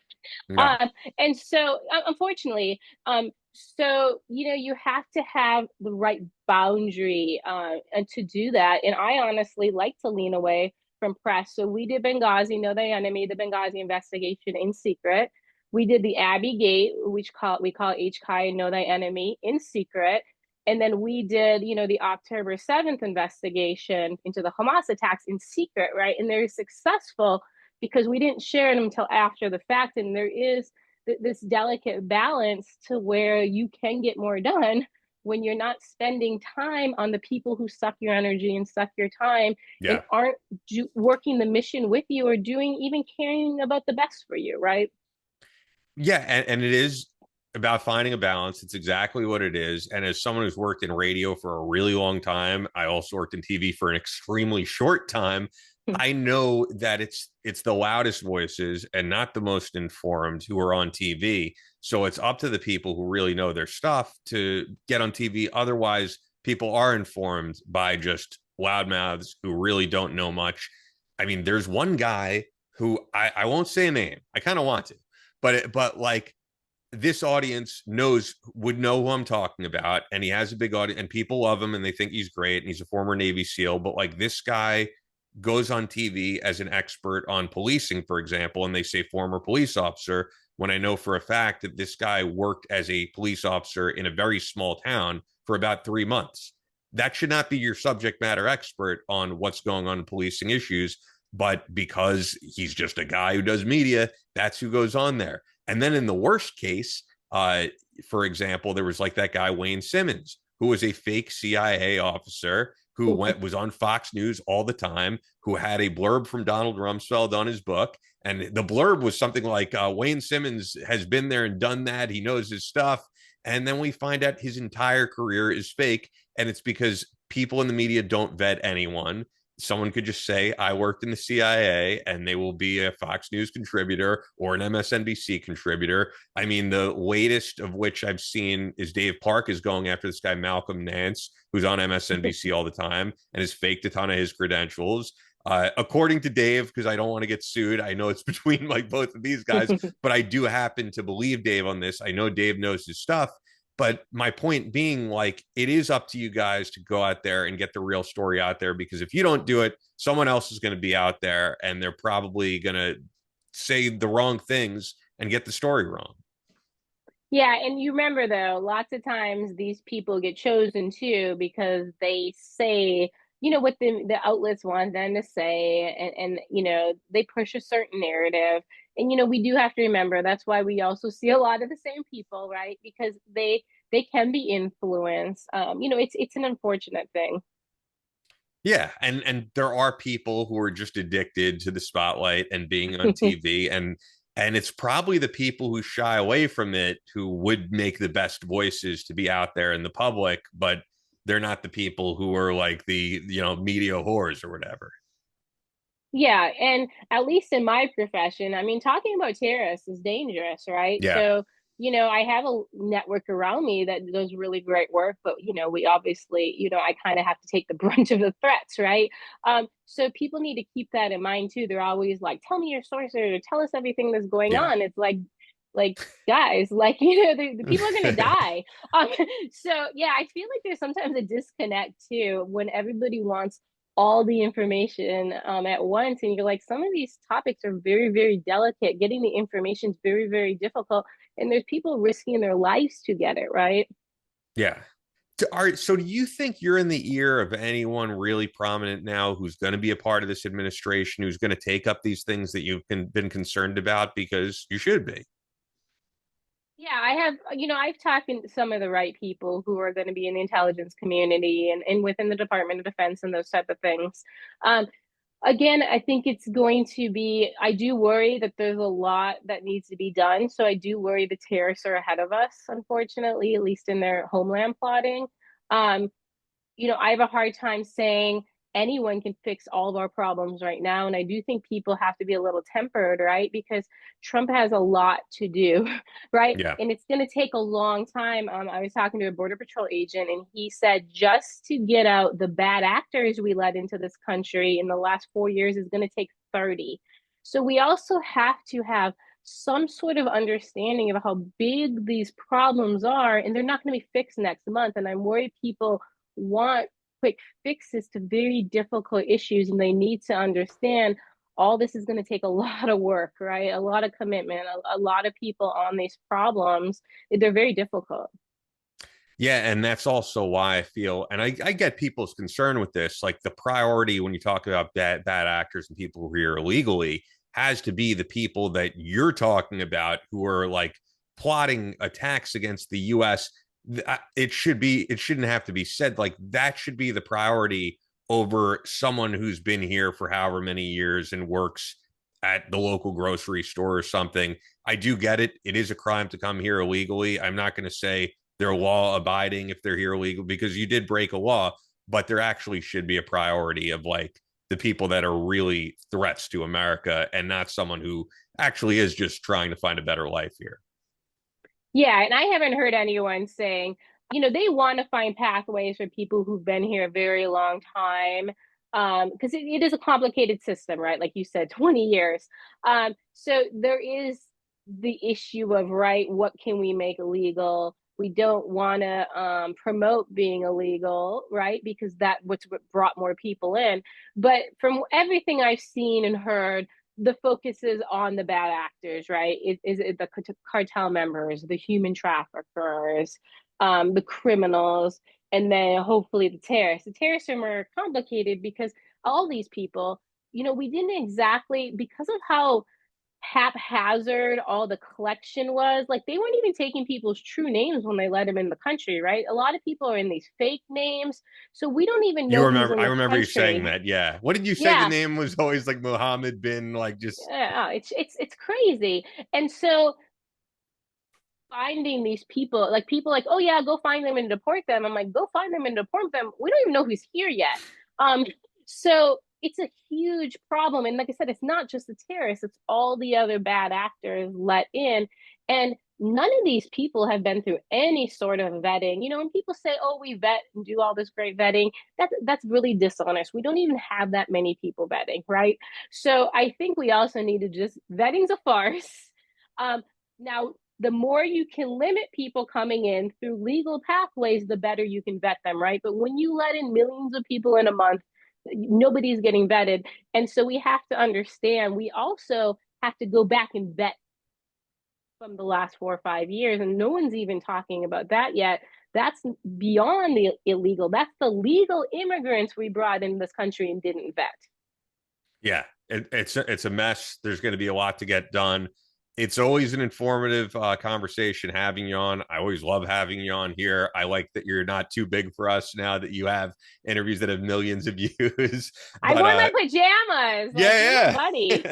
No. Um, and so, unfortunately, you have to have the right boundary and to do that. And I honestly like to lean away from press. So we did Benghazi, Know Thy Enemy, the Benghazi investigation in secret. We did the Abbey Gate, which we call H. Kai, Know Thy Enemy, in secret. And then we did, the October 7th investigation into the Hamas attacks in secret, right? And they're successful because we didn't share them until after the fact. And there is this delicate balance to where you can get more done when you're not spending time on the people who suck your energy and suck your time and Yeah. aren't working the mission with you or doing even caring about the best for you, right? Yeah, and it is about finding a balance. It's exactly what it is. And as someone who's worked in radio for a really long time, I also worked in TV for an extremely short time. I know that it's the loudest voices and not the most informed who are on TV. So it's up to the people who really know their stuff to get on TV. Otherwise, people are informed by just loudmouths who really don't know much. I mean, there's one guy who I won't say a name. I kind of want to, but like this audience would know who I'm talking about, and he has a big audience, and people love him, and they think he's great, and he's a former Navy SEAL. But like this guy goes on TV as an expert on policing, for example, and they say former police officer. When I know for a fact that this guy worked as a police officer in a very small town for about 3 months, that should not be your subject matter expert on what's going on in policing issues. But because he's just a guy who does media, that's who goes on there. And then in the worst case, for example, there was like that guy, Wayne Simmons, who was a fake CIA officer who was on Fox News all the time, who had a blurb from Donald Rumsfeld on his book. And the blurb was something like Wayne Simmons has been there and done that. He knows his stuff. And then we find out his entire career is fake. And it's because people in the media don't vet anyone. Someone could just say, I worked in the CIA, and they will be a Fox News contributor or an MSNBC contributor. I mean, the latest of which I've seen is Dave Park is going after this guy, Malcolm Nance, who's on MSNBC all the time and has faked a ton of his credentials. According to Dave, because I don't want to get sued, I know it's between like both of these guys, but I do happen to believe Dave on this. I know Dave knows his stuff. But my point being, like, it is up to you guys to go out there and get the real story out there, because if you don't do it, someone else is going to be out there and they're probably going to say the wrong things and get the story wrong. Yeah, and you remember though, lots of times these people get chosen too because they say, what the outlets want them to say, and they push a certain narrative. And we do have to remember that's why we also see a lot of the same people, right? Because they can be influenced. It's an unfortunate thing. Yeah, and there are people who are just addicted to the spotlight and being on TV, and it's probably the people who shy away from it who would make the best voices to be out there in the public, but they're not the people who are like the, media whores or whatever. Yeah, and at least in my profession, I mean, talking about terrorists is dangerous, right? Yeah. So, I have a network around me that does really great work, but we obviously, I kind of have to take the brunt of the threats, right? So people need to keep that in mind too. They're always like, "Tell me your sources, or tell us everything that's going Yeah. on." It's like guys, like the people are gonna die. Um, so yeah, I feel like there's sometimes a disconnect too when everybody wants all the information at once, and you're like, some of these topics are very, very delicate. Getting the information is very, very difficult, and there's people risking their lives to get it right. Yeah. All right. So, do you think you're in the ear of anyone really prominent now who's going to be a part of this administration, who's going to take up these things that you've been concerned about? Because you should be. Yeah, I have, I've talked to some of the right people who are going to be in the intelligence community and within the Department of Defense and those type of things. Um, Again, I think it's going to be, I do worry that there's a lot that needs to be done. So I do worry the terrorists are ahead of us, unfortunately, at least in their homeland plotting. Um, I have a hard time saying anyone can fix all of our problems right now. And I do think people have to be a little tempered, right? Because Trump has a lot to do, right? Yeah. And it's going to take a long time. I was talking to a Border Patrol agent, and he said just to get out the bad actors we let into this country in the last 4 years is going to take 30. So we also have to have some sort of understanding of how big these problems are, and they're not going to be fixed next month. And I'm worried people want quick fixes to very difficult issues, and they need to understand all this is going to take a lot of work, right? A lot of commitment, a lot of people on these problems. They're very difficult. Yeah, and that's also why I feel, and I get people's concern with this. Like the priority when you talk about bad actors and people who are here illegally has to be the people that you're talking about who are like plotting attacks against the U.S. It shouldn't have to be said like that should be the priority over someone who's been here for however many years and works at the local grocery store or something. I do get it. It is a crime to come here illegally. I'm not going to say they're law abiding if they're here illegal because you did break a law, but there actually should be a priority of like the people that are really threats to America and not someone who actually is just trying to find a better life here. Yeah, and I haven't heard anyone saying, they want to find pathways for people who've been here a very long time. Because it is a complicated system, right? Like you said, 20 years. So there is the issue of, right, what can we make illegal? We don't want to promote being illegal, right? Because what's what brought more people in. But from everything I've seen and heard, the focus is on the bad actors, right? Is it the cartel members, the human traffickers, the criminals, and then hopefully the terrorists. The terrorists are more complicated because all these people, we didn't exactly, because of how haphazard all the collection was, like they weren't even taking people's true names when they let them in the country, right? A lot of people are in these fake names. So we don't even You know who's remember? in I the remember you saying country. that. Yeah. What did you say? The Yeah, name was always like Mohammed bin, like just. yeah, it's crazy. And so finding these people, like people like, oh yeah, go find them and deport them. I'm like, go find them and deport them. We don't even know who's here yet. Um, so it's a huge problem. And like I said, it's not just the terrorists, it's all the other bad actors let in. And none of these people have been through any sort of vetting. When people say, oh, we vet and do all this great vetting, that's really dishonest. We don't even have that many people vetting, right? So I think we also need to just vetting's a farce. Now the more you can limit people coming in through legal pathways, the better you can vet them, right? But when you let in millions of people in a month, nobody's getting vetted. And so we have to understand, we also have to go back and vet from the last 4 or 5 years. And no one's even talking about that yet. That's beyond the illegal. That's the legal immigrants we brought in this country and didn't vet. Yeah. It's a mess. There's going to be a lot to get done. It's always an informative conversation having you on. I always love having you on here. I like that you're not too big for us now that you have interviews that have millions of views. I But wore my pajamas. Like, you're my yeah, buddy.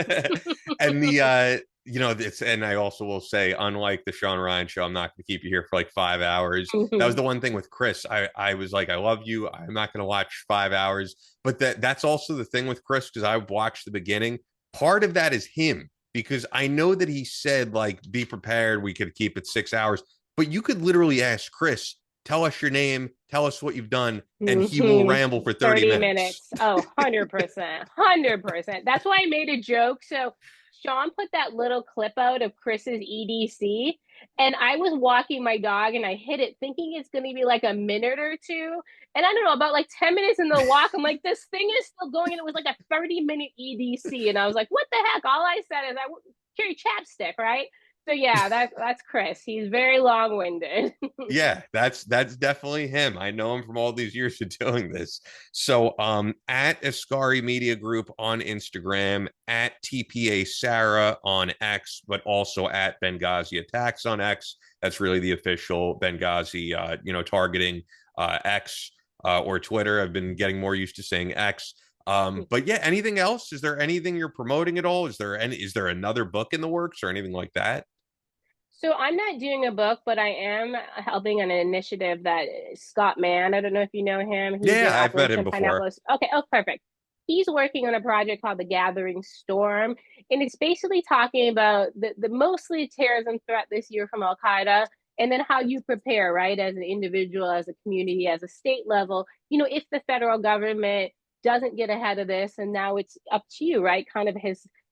yeah. And it's, and I also will say, unlike the Sean Ryan show, I'm not going to keep you here for like 5 hours. That was the one thing with Chris. I was like, I love you. I'm not going to watch 5 hours. But that's also the thing with Chris, because I watched the beginning. Part of that is him, because I know that he said, like, be prepared. We could keep it 6 hours. But you could literally ask Chris, tell us your name, tell us what you've done, and he will ramble for 30 minutes. Oh, 100%. 100%. That's why I made a joke. So Sean put that little clip out of Chris's EDC, and I was walking my dog and I hit it thinking it's going to be like a minute or two. And I don't know, about like 10 minutes in the walk, I'm like, this thing is still going. And it was like a 30-minute EDC. And I was like, what the heck? All I said is I carry chapstick, right? So yeah, that's Chris. He's very long-winded. Yeah, that's definitely him. I know him from all these years of doing this. So at Ascari Media Group on Instagram, at TPA Sarah on X, but also at Benghazi Attacks on X. That's really the official Benghazi targeting X or Twitter. I've been getting more used to saying X. But yeah, anything else? Is there anything you're promoting at all? Is there another book in the works or anything like that? So I'm not doing a book, but I am helping an initiative that Scott Mann, I don't know if you know him. He's Yeah, in I've met him Operation before. Pineapple. Okay, oh, perfect. He's working on a project called The Gathering Storm, and it's basically talking about the mostly terrorism threat this year from Al Qaeda, and then how you prepare, right, as an individual, as a community, as a state level. If the federal government doesn't get ahead of this, and now it's up to you, right? Kind of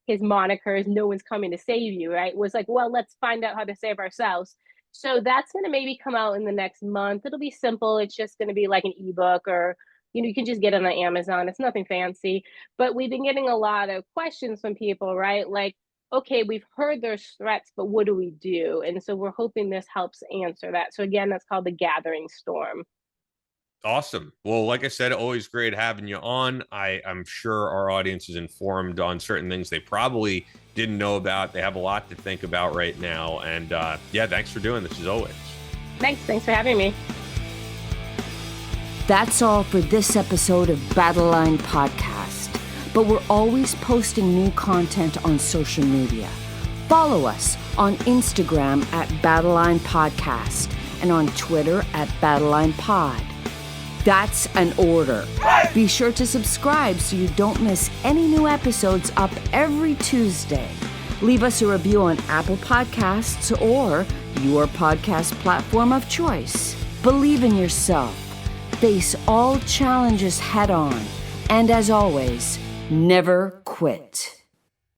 his moniker is "No one's coming to save you," right? Was like, well, let's find out how to save ourselves. So that's going to maybe come out in the next month. It'll be simple. It's just going to be like an ebook, or you can just get it on Amazon. It's nothing fancy. But we've been getting a lot of questions from people, right? Like, okay, we've heard there's threats, but what do we do? And so we're hoping this helps answer that. So again, that's called The Gathering Storm. Awesome. Well, like I said, always great having you on. I'm sure our audience is informed on certain things they probably didn't know about. They have a lot to think about right now. And yeah, thanks for doing this as always. Thanks for having me. That's all for this episode of Battle Line Podcast. But we're always posting new content on social media. Follow us on Instagram at Battle Line Podcast and on Twitter at Battle Line Pod. That's an order. Be sure to subscribe so you don't miss any new episodes up every Tuesday. Leave us a review on Apple Podcasts or your podcast platform of choice. Believe in yourself. Face all challenges head on. And as always, never quit.